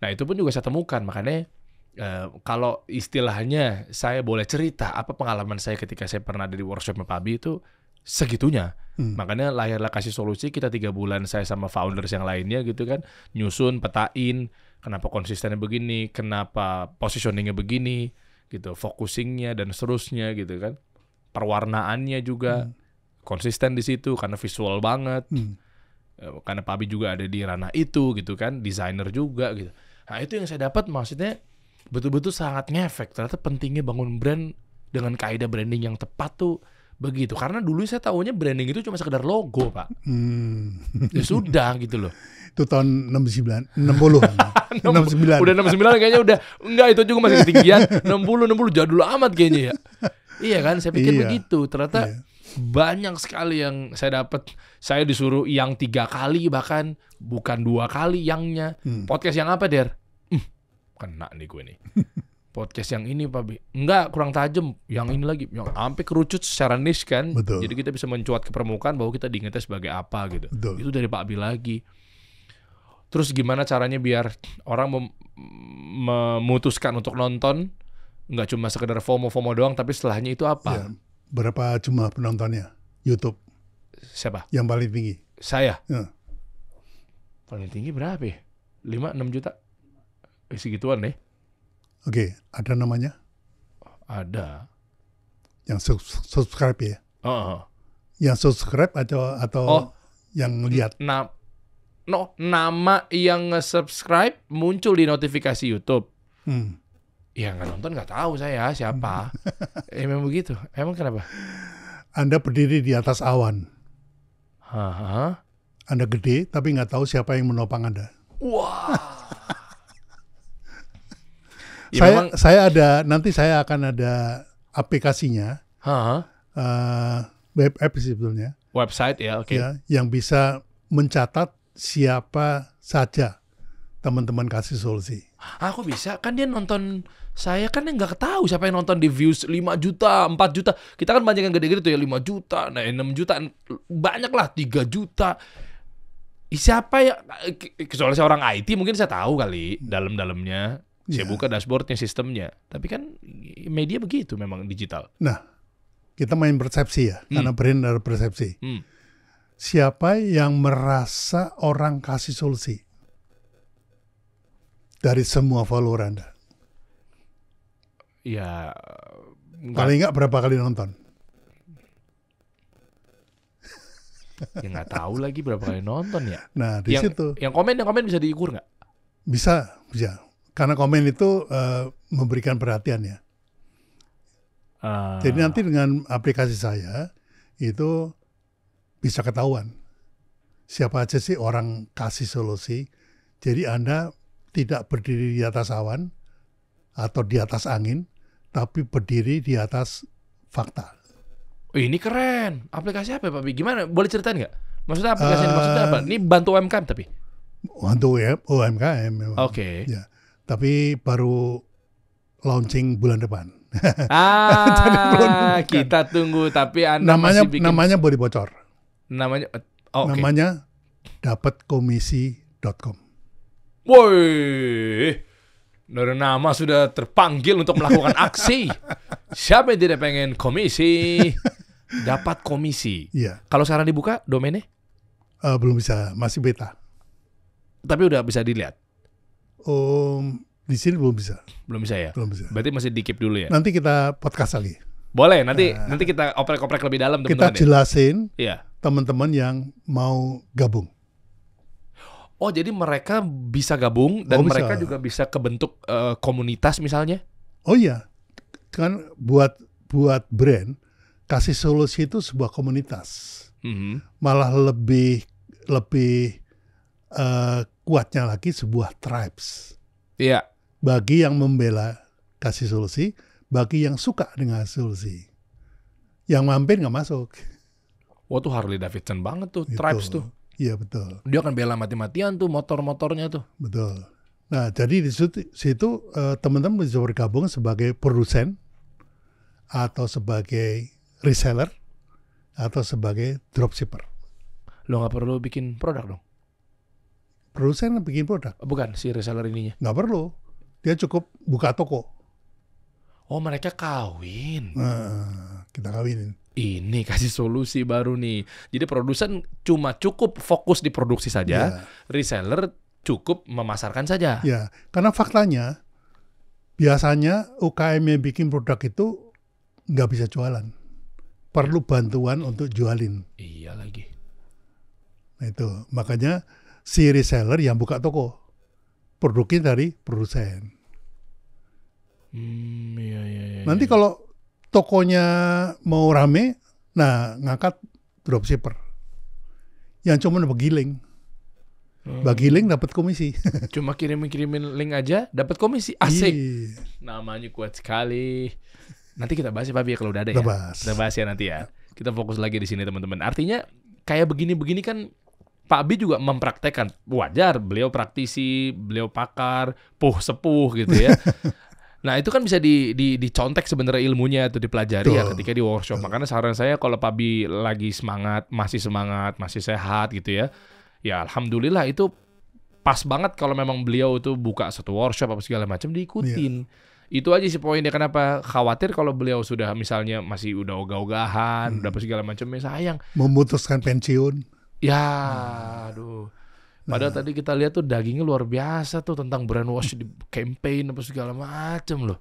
B: Nah, itu pun juga saya temukan. Makanya kalau istilahnya saya boleh cerita apa pengalaman saya ketika saya pernah ada di workshop Pak Abi itu segitunya. Makanya lahirlah kasih solusi. Kita 3 bulan saya sama founders yang lainnya gitu kan nyusun, petain kenapa konsistennya begini, kenapa positioningnya begini gitu, focusingnya dan seterusnya gitu kan, perwarnaannya juga konsisten di situ karena visual banget. Karena Pak Abi juga ada di ranah itu gitu kan, desainer juga gitu. Nah itu yang saya dapat, maksudnya betul-betul sangat ngefek. Ternyata pentingnya bangun brand dengan kaidah branding yang tepat tuh begitu. Karena dulu saya tahunya branding itu cuma sekedar logo, Pak. Ya sudah gitu loh.
A: Itu tahun 69, 60. 69.
B: Udah 69 kayaknya udah enggak, itu juga masih ketinggian. 60 jadul amat kayaknya ya. Iya kan, saya pikir begitu. Ternyata banyak sekali yang saya dapat. Saya disuruh yang 3 kali bahkan, bukan 2 kali yangnya. Podcast yang apa, Der? Kena nih gue nih. Podcast yang ini, Pak B. Enggak, kurang tajam. Yang ini lagi, yang sampai kerucut secara niche kan.
A: Betul.
B: Jadi kita bisa mencuat ke permukaan bahwa kita diingatnya sebagai apa gitu.
A: Betul.
B: Itu dari Pak B lagi. Terus gimana caranya biar orang memutuskan untuk nonton, nggak cuma sekedar FOMO doang, tapi setelahnya itu apa?
A: Ya, berapa jumlah penontonnya YouTube?
B: Siapa?
A: Yang paling tinggi?
B: Saya.
A: Ya.
B: Paling tinggi berapa ya? 5-6 juta? Segituan deh.
A: Oke, ada namanya?
B: Ada.
A: Yang subscribe ya? Yang subscribe atau yang lihat?
B: Nama yang nge-subscribe muncul di notifikasi YouTube. Ya nggak nonton nggak tahu saya siapa. Emang begitu. Emang kenapa?
A: Anda berdiri di atas awan. Anda gede tapi nggak tahu siapa yang menopang Anda.
B: Wah. Ya,
A: saya akan ada aplikasinya. Web app sebetulnya.
B: Website ya, oke.
A: Ya, yang bisa mencatat siapa saja teman-teman kasih solusi.
B: Aku bisa, kan dia nonton saya kan nggak tahu siapa yang nonton di views 5 juta, 4 juta. Kita kan banyak yang gede-gede tuh ya 5 juta, 6 juta, banyak lah 3 juta. Siapa ya? Soalnya saya orang IT mungkin saya tahu kali dalam-dalamnya. Saya buka dashboardnya, sistemnya. Tapi kan media begitu memang digital.
A: Nah, kita main persepsi ya, karena brand adalah persepsi. Siapa yang merasa orang kasih solusi dari semua follower Anda?
B: Ya,
A: paling nggak berapa kali nonton?
B: Ya nggak tahu lagi berapa kali nonton ya.
A: Nah di situ.
B: Yang komen bisa diukur nggak?
A: Bisa. Karena komen itu memberikan perhatian ya. Jadi nanti dengan aplikasi saya itu bisa ketahuan siapa aja sih orang kasih solusi. Jadi Anda tidak berdiri di atas awan atau di atas angin, tapi berdiri di atas fakta.
B: Ini keren. Aplikasi apa Pak? Gimana? Boleh ceritain nggak? Maksudnya aplikasi maksudnya apa? Ini bantu UMKM tapi?
A: Bantu UMKM memang.
B: Oke.
A: Ya. Tapi baru launching bulan depan.
B: Kita tunggu. Tapi Anda masih bikin...
A: Namanya boleh bocor.
B: Namanya
A: dapatkomisi.com.
B: Woi, dari nama sudah terpanggil untuk melakukan aksi. Siapa yang tidak pengen komisi? Dapat komisi.
A: Iya.
B: Kalau sekarang dibuka domainnya?
A: Belum bisa, masih beta.
B: Tapi udah bisa dilihat.
A: Di sini belum bisa.
B: Belum bisa ya?
A: Belum bisa.
B: Berarti masih di-keep dulu ya?
A: Nanti kita podcast lagi.
B: Boleh, nanti kita oprek-oprek lebih dalam teman-teman.
A: Kita jelasin
B: ya.
A: Teman-teman yang mau gabung.
B: Oh, jadi mereka bisa gabung dan mereka juga bisa kebentuk komunitas misalnya? Oh
A: iya. Kan buat brand kasih solusi itu sebuah komunitas. Malah lebih kuatnya lagi sebuah tribes.
B: Iya.
A: Bagi yang membela kasih solusi, bagi yang suka dengan solusi. Yang mampir nggak masuk.
B: Wah, tuh Harley Davidson banget tuh, gitu. Tribes tuh.
A: Iya betul.
B: Dia akan bela mati-matian tuh motor-motornya tuh.
A: Betul. Nah, jadi di situ teman-teman bisa bergabung sebagai produsen atau sebagai reseller atau sebagai dropshipper.
B: Lo nggak perlu bikin produk dong?
A: Produsen bikin produk.
B: Bukan, si reseller ininya.
A: Nggak perlu. Dia cukup buka toko.
B: Oh, mereka kawin.
A: Kita kawinin.
B: Ini kasih solusi baru nih. Jadi produsen cuma cukup fokus di produksi saja. Reseller cukup memasarkan saja.
A: Ya, karena faktanya biasanya UKM yang bikin produk itu nggak bisa jualan. Perlu bantuan untuk jualin.
B: Iya lagi.
A: Nah itu, makanya si reseller yang buka toko. Produknya dari produsen.
B: Iya.
A: Nanti kalau tokonya mau rame, Nah, ngangkat dropshipper yang cuma begiling. Bagiling dapat komisi.
B: Cuma kirimin link aja dapat komisi. Asik.
A: Iya.
B: Namanya kuat sekali. Nanti kita bahas ya Pak ya kalau udah ada ya.
A: Kita
B: bahas ya nanti ya. Kita fokus lagi di sini teman-teman. Artinya kayak begini-begini kan Pak Abi juga mempraktekkan. Wajar, beliau praktisi, beliau pakar, sepuh gitu ya. Nah itu kan bisa dicontek sebenarnya ilmunya atau dipelajari ya ketika di workshop. Makanya saran saya kalau Pak Abi lagi semangat, masih sehat gitu ya. Ya alhamdulillah itu pas banget kalau memang beliau tuh buka satu workshop apa segala macam diikutin. Itu aja sih poinnya, kenapa khawatir kalau beliau sudah misalnya masih udah ogah-ogahan, udah apa segala macamnya, sayang.
A: Memutuskan pensiun.
B: Ya, aduh. Padahal tadi kita lihat tuh dagingnya luar biasa tuh tentang brainwash di campaign apa segala macam loh.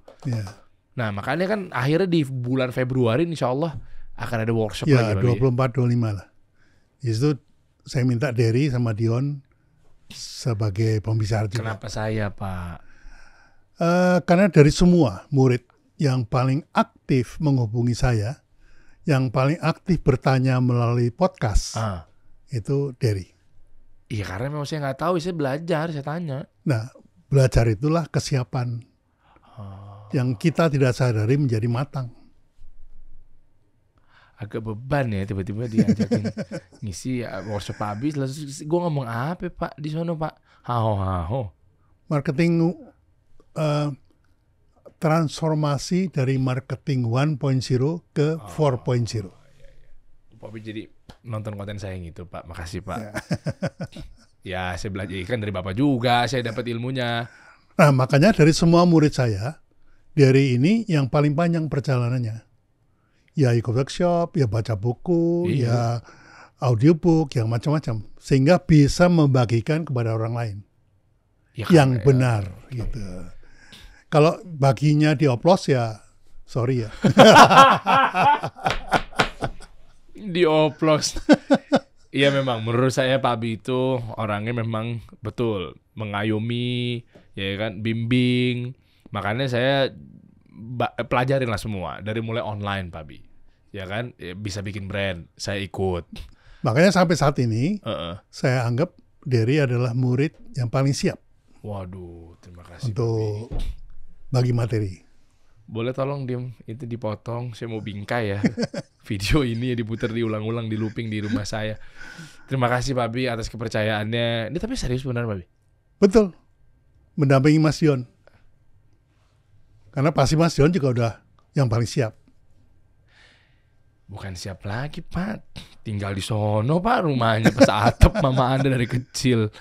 B: Nah makanya kan akhirnya di bulan Februari insya Allah akan ada workshop lagi.
A: Ya 24-25 lah. Itu saya minta Derry sama Dion sebagai pembicara juga.
B: Kenapa saya Pak?
A: Karena dari semua murid yang paling aktif menghubungi saya, yang paling aktif bertanya melalui podcast, itu Derry.
B: Iya karena memang saya nggak tahu, saya belajar, saya tanya.
A: Nah belajar itulah kesiapan yang kita tidak sadari menjadi matang.
B: Agak beban ya tiba-tiba diajakin ngisi workshop habis, lalu gue ngomong apa Pak di sana Pak? Haho.
A: Marketing transformasi dari marketing 1.0 ke 4.0.
B: Pak Abi jadi nonton konten saya gitu Pak, makasih Pak. Ya saya belajar kan dari Bapak juga, saya dapat ilmunya.
A: Nah makanya dari semua murid saya, dari ini yang paling panjang perjalanannya. Ya ikut workshop, ya baca buku, ya audiobook, yang macam-macam. Sehingga bisa membagikan kepada orang lain. Ya, yang benar gitu. Kalau baginya dioplos ya, sorry ya.
B: Dioplos. Iya memang, menurut saya Pak Abi itu orangnya memang betul mengayomi, ya kan, bimbing. Makanya saya pelajarin lah semua dari mulai online Pak Abi. Ya kan, bisa bikin brand, saya ikut.
A: Makanya sampai saat ini saya anggap Derry adalah murid yang paling siap.
B: Waduh, terima kasih
A: untuk bagi materi.
B: Boleh tolong itu dipotong, saya mau bingkai ya. Video ini ya diputar diulang-ulang, di looping di rumah saya. Terima kasih Pak Abi atas kepercayaannya. Ini tapi serius benar Pak Abi?
A: Betul, mendampingi Mas Dion. Karena pasti Mas Dion juga udah yang paling siap.
B: Bukan siap lagi Pak, tinggal di sono Pak, rumahnya pas atap mama Anda dari kecil.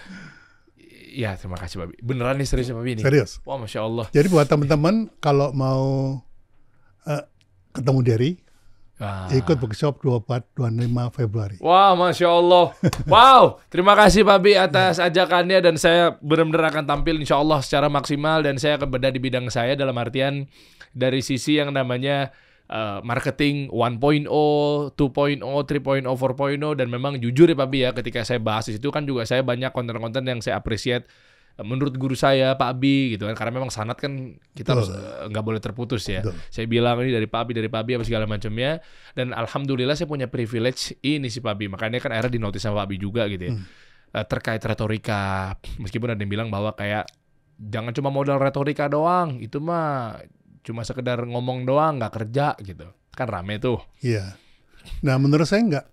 B: Ya terima kasih Pak Abi. Beneran nih serius Pak Abi ini?
A: Serius.
B: Wah Masya Allah.
A: Jadi buat teman-teman kalau mau ketemu Derry, ikut workshop 24-25 Februari.
B: Wah Masya Allah. Wow, terima kasih Pak Abi atas ajakannya, dan saya benar-benar akan tampil insya Allah secara maksimal, dan saya akan bedah di bidang saya dalam artian dari sisi yang namanya marketing 1.0, 2.0, 3.0, 4.0, dan memang jujur ya Pak Abi ya, ketika saya bahas di situ kan juga saya banyak konten-konten yang saya appreciate menurut guru saya Pak Abi gitu kan, karena memang sanad kan kita harus nggak boleh terputus ya. Saya bilang ini dari Pak Abi apa segala macamnya, dan alhamdulillah saya punya privilege ini sih Pak Abi, makanya kan akhirnya dinotis sama Pak Abi juga gitu ya. Terkait retorika, meskipun ada yang bilang bahwa kayak jangan cuma modal retorika doang, itu mah cuma sekedar ngomong doang, nggak kerja gitu. Kan rame tuh.
A: Iya. Nah menurut saya enggak.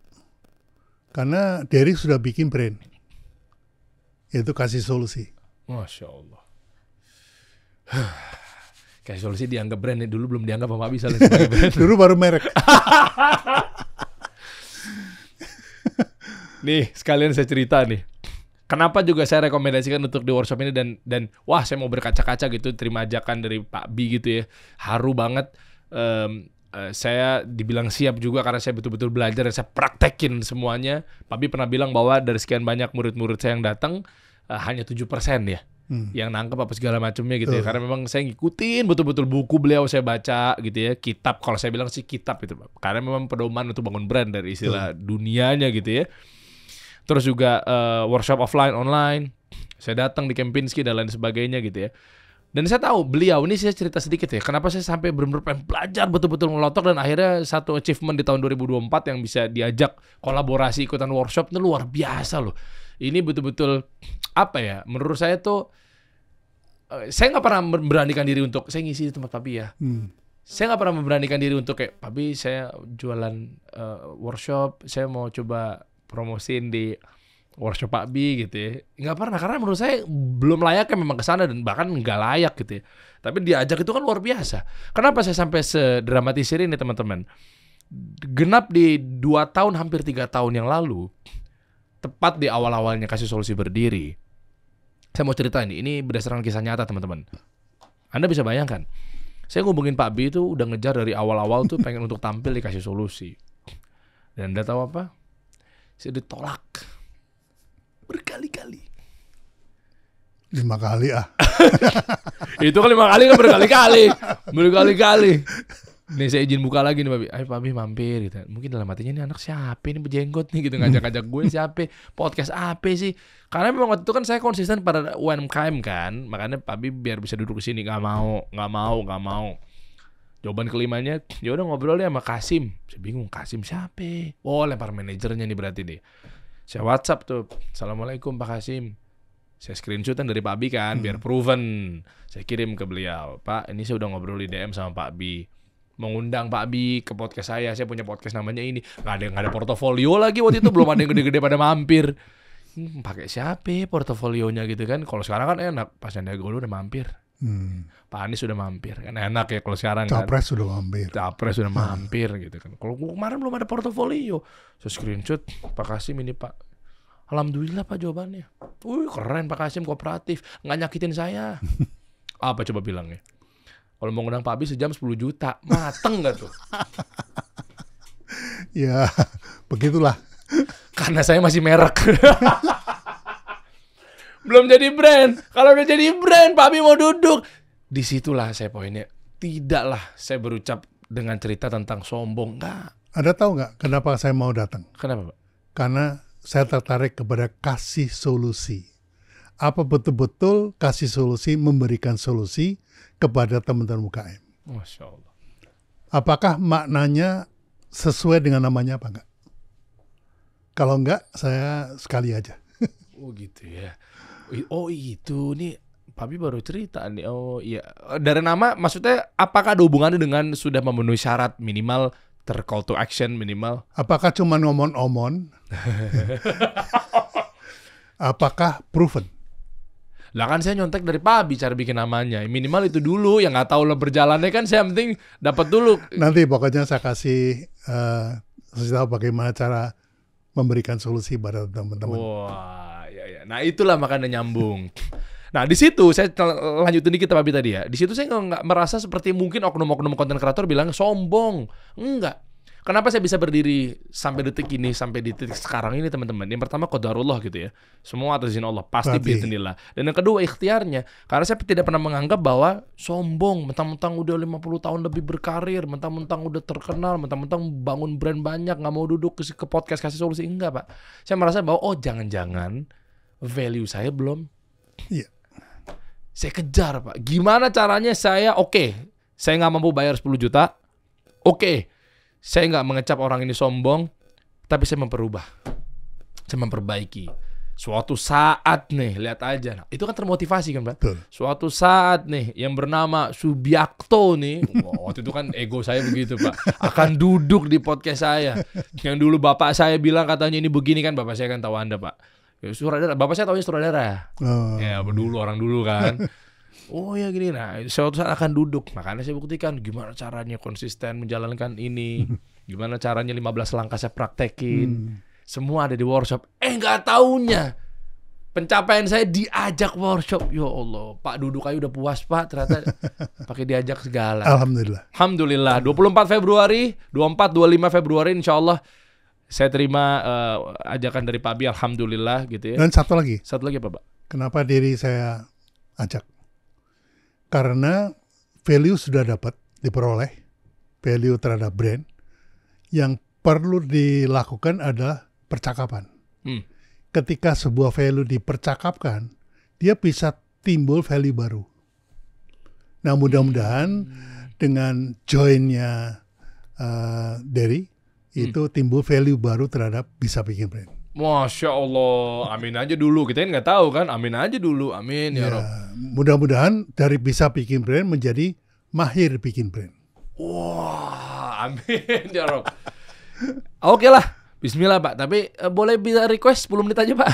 A: Karena Derry sudah bikin brand. Yaitu Kasih Solusi.
B: Masya Allah. Kasih Solusi dianggap brand nih. Dulu belum dianggap sama bisa sebagai brand.
A: Dulu baru merek.
B: Nih sekalian saya cerita nih. Kenapa juga saya rekomendasikan untuk di workshop ini, dan wah saya mau berkaca-kaca gitu terima ajakan dari Pak Bi gitu ya. Haru banget. Saya dibilang siap juga karena saya betul-betul belajar dan saya praktekin semuanya. Pak Bi pernah bilang bahwa dari sekian banyak murid-murid saya yang datang hanya 7% ya yang nangkep apa segala macamnya gitu ya. Karena memang saya ngikutin betul-betul buku beliau, saya baca gitu ya. Kitab, kalau saya bilang sih kitab itu Pak. Karena memang pedoman untuk bangun brand dari istilah dunianya gitu ya. Terus juga workshop offline, online. Saya datang di Kempinski dan lain sebagainya gitu ya. Dan saya tahu beliau, ini saya cerita sedikit ya, kenapa saya sampai benar-benar pengen belajar betul-betul ngelotok, dan akhirnya satu achievement di tahun 2024 yang bisa diajak kolaborasi ikutan workshop itu luar biasa loh. Ini betul-betul apa ya, menurut saya tuh, saya nggak pernah memberanikan diri untuk, saya ngisi di tempat Pabi ya. Saya nggak pernah memberanikan diri untuk kayak, Pabi saya jualan workshop, saya mau coba promosiin di workshop Pak B gitu ya. Nggak pernah, karena menurut saya belum layaknya memang ke sana, dan bahkan nggak layak gitu ya. Tapi diajak itu kan luar biasa. Kenapa saya sampai sedramatisir ini teman-teman? Genap di 2 tahun, hampir 3 tahun yang lalu, tepat di awal-awalnya Kasih Solusi berdiri, saya mau cerita ini berdasarkan kisah nyata teman-teman. Anda bisa bayangkan, saya ngubungin Pak B itu udah ngejar dari awal-awal tuh pengen untuk tampil di Kasih Solusi. Dan Anda tahu apa? Saya ditolak berkali-kali.
A: 5 kali ah.
B: Itu kan 5 kali kan berkali-kali. Nih saya izin buka lagi nih Pabi. Ayo Pabi mampir gitu. Mungkin dalam hatinya nih anak siapa ini berjenggot nih gitu, ngajak-ngajak gue siapa, podcast apa sih? Karena memang waktu itu kan saya konsisten pada UMKM kan, makanya Pabi biar bisa duduk di sini. Nggak mau. Jawaban kelimanya, ya udah ngobrol ya sama Kasim. Saya bingung, Kasim siapa? Oh, lempar manajernya nih berarti nih. Saya WhatsApp tuh, Assalamualaikum Pak Kasim. Saya screenshotan dari Pak Bi kan, biar proven. Saya kirim ke beliau, Pak ini saya udah ngobrol di DM sama Pak Bi, mengundang Pak Bi ke podcast saya punya podcast namanya ini. Nggak ada portofolio lagi waktu itu, belum ada yang gede-gede pada mampir. Pakai siapa portofolionya gitu kan. Kalau sekarang kan enak, Pak Sandiaga Uno udah mampir. Pak Anies sudah mampir, kan enak ya kalau sekarang kan.
A: Capres sudah mampir
B: gitu kan. Kalau kemarin belum ada portofolio, saya screenshot, Pak Kasim ini Pak. Alhamdulillah Pak jawabannya. Keren Pak Kasim, kooperatif, nggak nyakitin saya. Apa coba bilangnya? Kalau mau ngundang Pak Abi sejam 10 juta, mateng nggak tuh?
A: Ya, begitulah.
B: Karena saya masih merek. Belum jadi brand. Kalau udah jadi brand, Pak Abi mau duduk. Disitulah saya poinnya. Tidaklah saya berucap dengan cerita tentang sombong. Enggak.
A: Anda tahu nggak kenapa saya mau datang?
B: Kenapa Pak?
A: Karena saya tertarik kepada Kasih Solusi. Apa betul-betul Kasih Solusi memberikan solusi kepada teman-teman UKM?
B: Masya Allah.
A: Apakah maknanya sesuai dengan namanya apa enggak? Kalau enggak, saya sekali aja.
B: Oh gitu ya. Oh itu nih Papi baru cerita nih. Oh iya, dari nama maksudnya apakah ada hubungannya dengan sudah memenuhi syarat minimal call to action minimal?
A: Apakah cuma ngomong-ngomong? Apakah proven?
B: Lah kan saya nyontek dari Papi cara bikin namanya. Minimal itu dulu, yang nggak tahu lo berjalannya kan saya penting dapat dulu.
A: Nanti pokoknya saya kasih tahu bagaimana cara memberikan solusi pada teman-teman.
B: Wah, ya. Nah itulah makanya nyambung. Nah di situ saya lanjutin dikit Papi tadi ya. Di situ saya nggak merasa seperti mungkin oknum-oknum konten kreator bilang sombong. Enggak. Kenapa saya bisa berdiri sampai detik ini, sampai di titik sekarang ini teman-teman? Yang pertama qadarullah gitu ya. Semua atas izin Allah, pasti biidznillah. Dan yang kedua ikhtiarnya. Karena saya tidak pernah menganggap bahwa sombong, mentang-mentang udah 50 tahun lebih berkarir, mentang-mentang udah terkenal, mentang-mentang bangun brand banyak, nggak mau duduk ke podcast Kasih Solusi. Enggak Pak. Saya merasa bahwa jangan-jangan value saya belum.
A: Iya.
B: Saya kejar Pak. Gimana caranya saya saya nggak mampu bayar 10 juta. Saya nggak mengecap orang ini sombong, tapi saya memperubah, saya memperbaiki. Suatu saat nih, lihat aja, nah, itu kan termotivasi kan, Pak. Suatu saat nih, yang bernama Subiakto nih, waktu itu kan ego saya begitu, Pak, akan duduk di podcast saya. Yang dulu bapak saya bilang katanya ini begini kan, bapak saya kan tahu Anda, Pak. Ya, sutradara, bapak saya tahunya sutradara. Ya, orang dulu kan. Oh ya gini, nah suatu saat akan duduk. Makanya saya buktikan gimana caranya konsisten menjalankan ini, gimana caranya 15 langkah saya praktekin. Semua ada di workshop. Nggak taunya pencapaian saya diajak workshop. Ya Allah, Pak duduk aja udah puas Pak, ternyata pakai diajak segala. Alhamdulillah 24 Februari 24-25 Februari insya Allah saya terima ajakan dari Pak Bi, alhamdulillah gitu ya.
A: Dan satu lagi
B: apa Pak?
A: Kenapa diri saya ajak? Karena value sudah dapat diperoleh, value terhadap brand. Yang perlu dilakukan adalah percakapan. Ketika sebuah value dipercakapkan, dia bisa timbul value baru. Nah mudah-mudahan dengan joinnya Derry itu timbul value baru terhadap Bisa Bikin Brand.
B: Masya Allah, amin aja dulu. Kita kan nggak tahu kan, amin aja dulu, amin ya Rob.
A: Mudah-mudahan dari Bisa Bikin Brand menjadi Mahir Bikin Brand.
B: Wah, amin ya Rob. Oke lah, Bismillah Pak. Tapi boleh bisa request 10 menit aja Pak.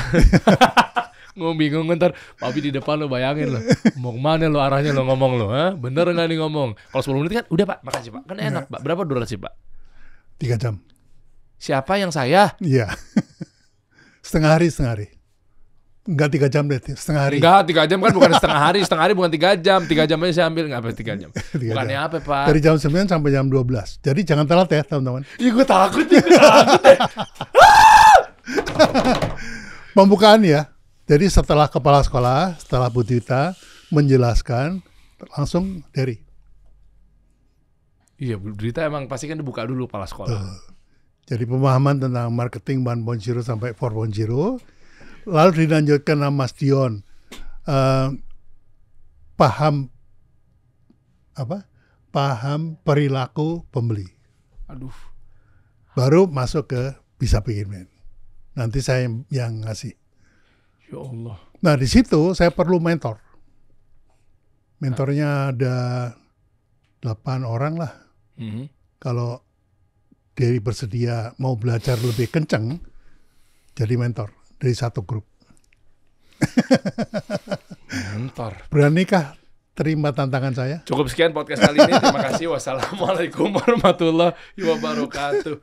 B: Bingung ntar, Papi di depan lo bayangin lo, mau kemana lo arahnya lo ngomong lo, bener nggak nih ngomong? Kalau 10 menit kan, udah Pak, makasih Pak, kan enak Pak. Berapa durasi Pak?
A: 3 jam.
B: Siapa yang saya?
A: Iya. Setengah hari. Enggak 3 jam deh, setengah hari.
B: Enggak, 3 jam kan bukan setengah hari bukan 3 jam. 3 jam aja saya ambil, nggak apa 3 jam. Bukannya
A: jam.
B: apa Pak?
A: Dari jam 9 sampai jam 12. Jadi jangan telat ya teman-teman.
B: Ih gue takut ya.
A: Pembukaan ya. Jadi setelah kepala sekolah, setelah Bu Dwita menjelaskan, langsung Derry.
B: Iya, Bu Dwita emang pasti kan dibuka dulu kepala sekolah.
A: Jadi pemahaman tentang marketing 1.0 sampai 4.0. Lalu dilanjutkan sama Mas Dion. Paham perilaku pembeli.
B: Aduh.
A: Baru masuk ke Bisa Bikin Brand. Nanti saya yang ngasih.
B: Ya Allah.
A: Nah di situ saya perlu mentor. Mentornya ada 8 orang lah. Kalau Derry bersedia mau belajar lebih kenceng, jadi mentor dari satu grup.
B: Mentor.
A: Beranikah terima tantangan saya?
B: Cukup sekian podcast kali ini. Terima kasih. Wassalamualaikum warahmatullahi wabarakatuh.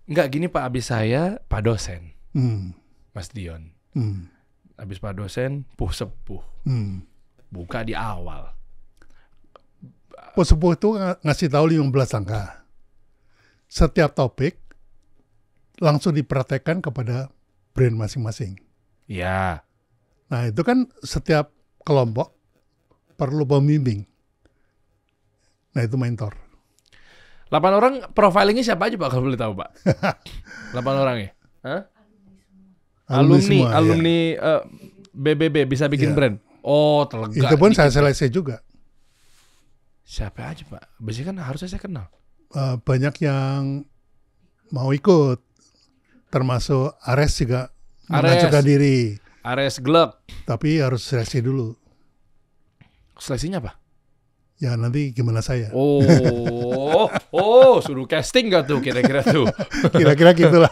B: Enggak gini Pak, abis saya Pak dosen, Mas Dion. Habis Pak dosen, sepuh. Buka di awal.
A: Sepuh itu ngasih tahu 15 langkah. Setiap topik langsung dipraktekkan kepada brand masing-masing.
B: Ya.
A: Nah itu kan setiap kelompok perlu pembimbing. Nah itu mentor.
B: 8 orang profilingnya siapa aja Pak kalau boleh tahu Pak? 8 orang ya? Hah? Alumni BBB Bisa Bikin Brand. Oh, telega.
A: Itu pun saya seleksi juga.
B: Siapa aja Pak? Biasanya kan harusnya saya kenal.
A: Banyak yang mau ikut, termasuk Ares juga mengajukan diri.
B: Ares Glek.
A: Tapi harus seleksi dulu.
B: Seleksinya apa?
A: Ya nanti gimana saya.
B: Suruh casting gak tuh kira-kira tuh?
A: Kira-kira gitulah.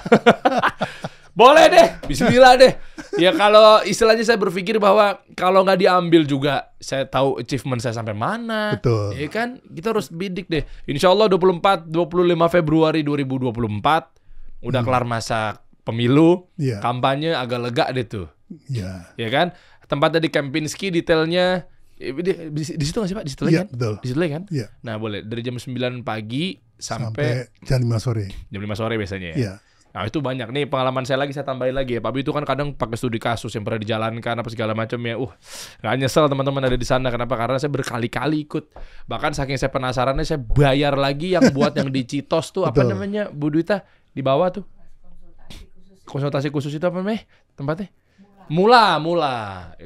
B: Boleh deh, bismillah deh. Ya kalau istilahnya saya berpikir bahwa kalau nggak diambil juga saya tahu achievement saya sampai mana.
A: Betul.
B: Ya kan, kita harus bidik deh. Insya Allah 25 Februari 2024 udah kelar masa pemilu, kampanye agak lega deh tuh. Iya. Ya kan? Tempatnya di Kempinski, detailnya di situ nggak sih Pak? Di situ lagi kan?
A: Betul.
B: Di situ lagi kan?
A: Iya.
B: Nah boleh dari jam 9 pagi sampai
A: jam 5 sore.
B: Jam 5 sore biasanya ya.
A: Iya.
B: Nah itu banyak nih pengalaman saya lagi, saya tambahin lagi ya. Pak Bi itu kan kadang pakai studi kasus yang pernah dijalankan apa segala macam ya. Nggak nyesel teman-teman ada di sana. Kenapa? Karena saya berkali-kali ikut. Bahkan saking saya penasarannya saya bayar lagi yang buat yang di Citos tuh apa namanya Bu Dwita di bawah tuh. Konsultasi khusus itu apa namanya tempatnya? Mula.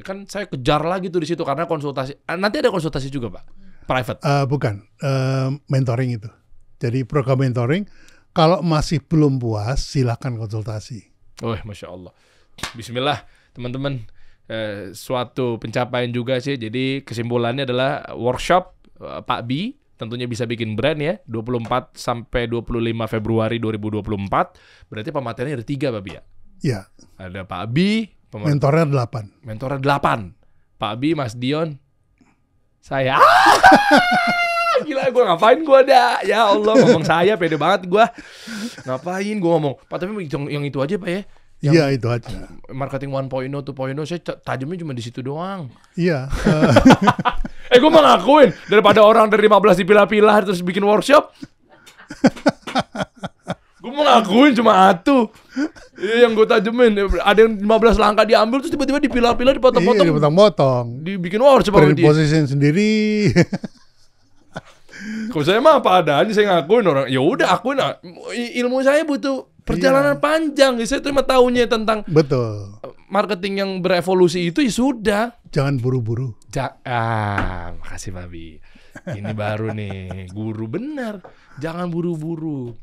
B: Kan saya kejar lagi tuh di situ karena konsultasi. Nanti ada konsultasi juga Pak. Private.
A: Bukan mentoring itu. Jadi program mentoring. Kalau masih belum puas, silakan konsultasi.
B: Masya Allah. Bismillah, teman-teman. Suatu pencapaian juga sih. Jadi kesimpulannya adalah workshop Pak Bi, tentunya Bisa Bikin Brand ya. 24 sampai 25 Februari 2024. Berarti pematerinya ada 3 Pak Bi ya?
A: Iya.
B: Ada Pak Bi.
A: Mentornya 8.
B: Mentornya 8. Pak Bi, Mas Dion. Saya. Gila gue ngapain gue dah. Ya Allah ngomong saya pede banget gue. Ngapain gue ngomong Pak tapi yang itu aja Pak ya.
A: Iya itu aja.
B: Marketing 1.0, 2.0 saya tajamnya cuma di situ doang.
A: Iya.
B: Gue mau ngakuin daripada orang dari 15 dipilah-pilah terus bikin workshop. Gue mau ngakuin cuma atu. Iya yang gue tajemin. Ada yang 15 langkah diambil terus tiba-tiba dipilah-pilah dipotong-potong.
A: Iya dipotong-potong.
B: Dibikin workshop sama dia.
A: Posisiin sendiri.
B: Kalau saya mah apa adanya saya ngakuin orang. Ya udah akuin. Ilmu saya butuh perjalanan panjang. Saya terima tahunya tentang marketing yang berevolusi itu ya sudah.
A: Jangan buru-buru.
B: Makasih Babi. Ini baru nih, guru benar. Jangan buru-buru.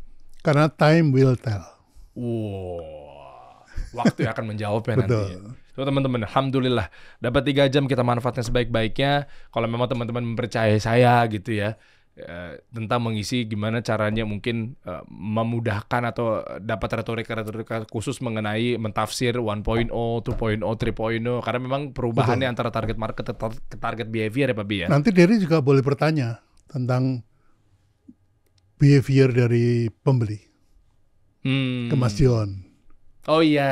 A: Karena time will tell.
B: Wow. Waktu yang akan menjawabnya nanti.
A: Betul.
B: So teman-teman, alhamdulillah dapat 3 jam kita manfaatkan sebaik-baiknya. Kalau memang teman-teman mempercayai saya gitu ya, tentang mengisi gimana caranya mungkin memudahkan atau dapat retorika khusus mengenai mentafsir 1.0, 2.0, 3.0 karena memang perubahannya antara target market ke target behavior ya Pak Bi ya.
A: Nanti Derry juga boleh bertanya tentang behavior dari pembeli ke Mas Dion.
B: Oh iya,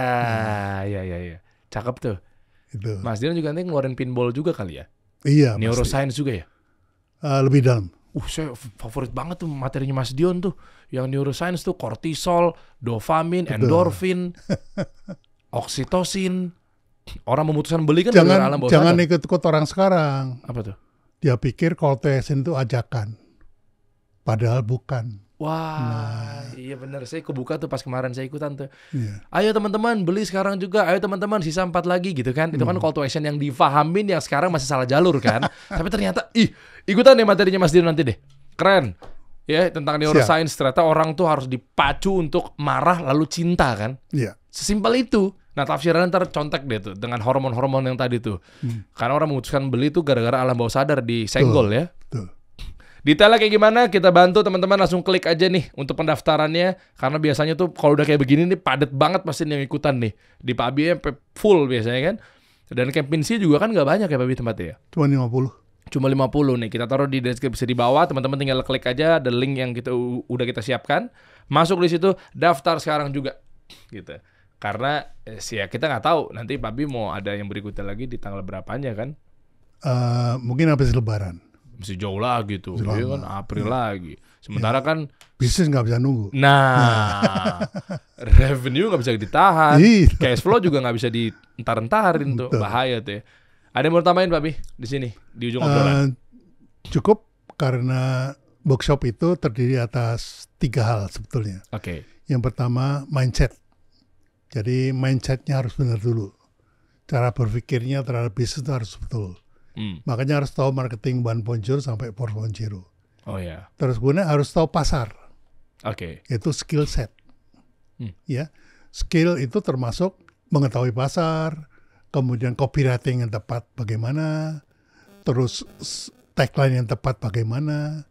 B: iya. Cakep tuh.
A: Itu.
B: Mas Dion juga nanti ngeluarin pinball juga kali ya?
A: Iya.
B: Neuroscience juga ya?
A: Lebih dalam.
B: Saya favorit banget tuh materinya Mas Dion tuh. Yang neuroscience tuh kortisol, dopamin, endorfin, oksitosin. Orang memutuskan beli kan dari alam bawah
A: Jangan
B: sadar.
A: ikut-ikut orang sekarang.
B: Apa tuh?
A: Dia pikir call to action itu ajakan. Padahal bukan.
B: Wah, iya benar. Saya kebuka tuh pas kemarin saya ikutan tuh.
A: Iya.
B: Ayo teman-teman beli sekarang juga. Ayo teman-teman sisa 4 lagi gitu kan. Itu kan call to action yang difahamin yang sekarang masih salah jalur kan. Tapi ternyata ikutan deh materinya Mas Dion nanti deh. Keren. Ya, tentang neuroscience ternyata orang tuh harus dipacu untuk marah lalu cinta kan.
A: Iya.
B: Sesimpel itu. Nah tafsirannya ntar contek deh tuh dengan hormon-hormon yang tadi tuh. Karena orang memutuskan beli tuh gara-gara alam bawah sadar disenggol ya.
A: Betul.
B: Detailnya kayak gimana kita bantu teman-teman, langsung klik aja nih untuk pendaftarannya. Karena biasanya tuh kalau udah kayak begini nih padet banget pasti yang ikutan nih. Di Pak Abi full biasanya kan. Dan Kempinski juga kan nggak banyak ya Pak Abi tempatnya ya.
A: Cuma 50.
B: Cuma 50 nih. Kita taruh di deskripsi di bawah. Teman-teman tinggal klik aja ada link yang udah kita siapkan. Masuk di situ, daftar sekarang juga gitu. Karena ya kita nggak tahu nanti Pak Abi mau ada yang berikutnya lagi di tanggal berapanya kan.
A: Mungkin habis Lebaran.
B: Mesti jauh lagi tuh, ya kan April lagi. Sementara kan
A: bisnis nggak bisa nunggu.
B: Nah, revenue nggak bisa ditahan, cash flow juga nggak bisa dientar-entarin tuh, bahaya tuh ya. Ada yang mau tambahin Pak Bi di sini di ujung obrolan?
A: Cukup karena workshop itu terdiri atas 3 hal sebetulnya.
B: Oke.
A: Yang pertama mindset. Jadi mindsetnya harus benar dulu. Cara berpikirnya terhadap bisnis itu harus betul. Makanya harus tahu marketing 1.0 sampai 4.0.
B: Oh ya.
A: Terus kemudian harus tahu pasar.
B: Oke.
A: Itu skill set. Ya, skill itu termasuk mengetahui pasar, kemudian copywriting yang tepat bagaimana, terus tagline yang tepat bagaimana.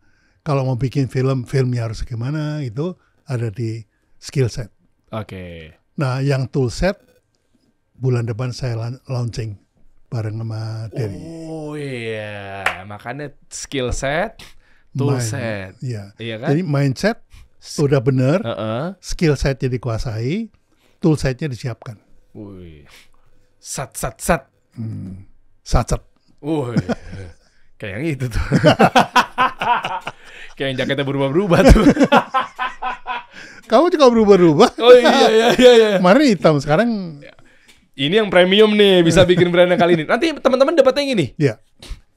A: Kalau mau bikin filmnya harus gimana, itu ada di skill set.
B: Oke.
A: Nah, yang tool set bulan depan saya launching bareng sama Derry.
B: Oh iya, makanya skill set, tool set.
A: Iya.
B: Iya kan?
A: Jadi mindset udah bener, skill setnya dikuasai, tool setnya disiapkan.
B: Wih, sat.
A: Sat.
B: Wih, kayak yang itu tuh. Kayak yang jaketnya berubah-berubah tuh.
A: Kamu juga berubah-ubah.
B: Oh iya.
A: Kemarin hitam, sekarang
B: ini yang premium nih, bisa bikin brand yang kali ini. Nanti teman-teman dapatnya yang ini.
A: Iya.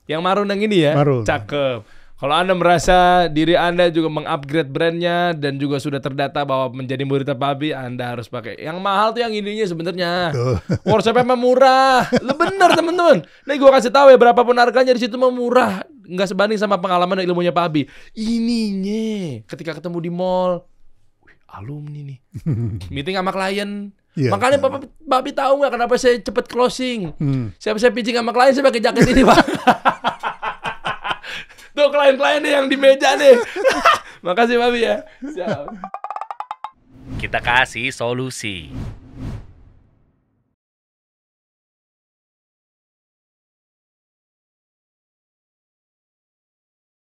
B: Yang marun yang ini ya.
A: Marun.
B: Cakep. Kalau Anda merasa diri Anda juga mengupgrade brandnya dan juga sudah terdata bahwa menjadi murid Pak Abi, Anda harus pakai. Yang mahal tuh yang ininya sebenarnya. Workshopnya emang murah. Lu bener teman-teman. Nih gue kasih tahu ya, berapapun harganya di situ mah murah. Nggak sebanding sama pengalaman dan ilmunya Pak Abi. Ininya ketika ketemu di mall, alumni nih. Meeting sama klien.
A: Yeah.
B: Makanya Pak Abi tahu nggak kenapa saya cepet closing? Saya pitching sama klien saya pakai jaket ini Pak. Tuh klien-klien nih yang di meja nih. Makasih Pak Abi ya. Siap.
C: Kita kasih solusi.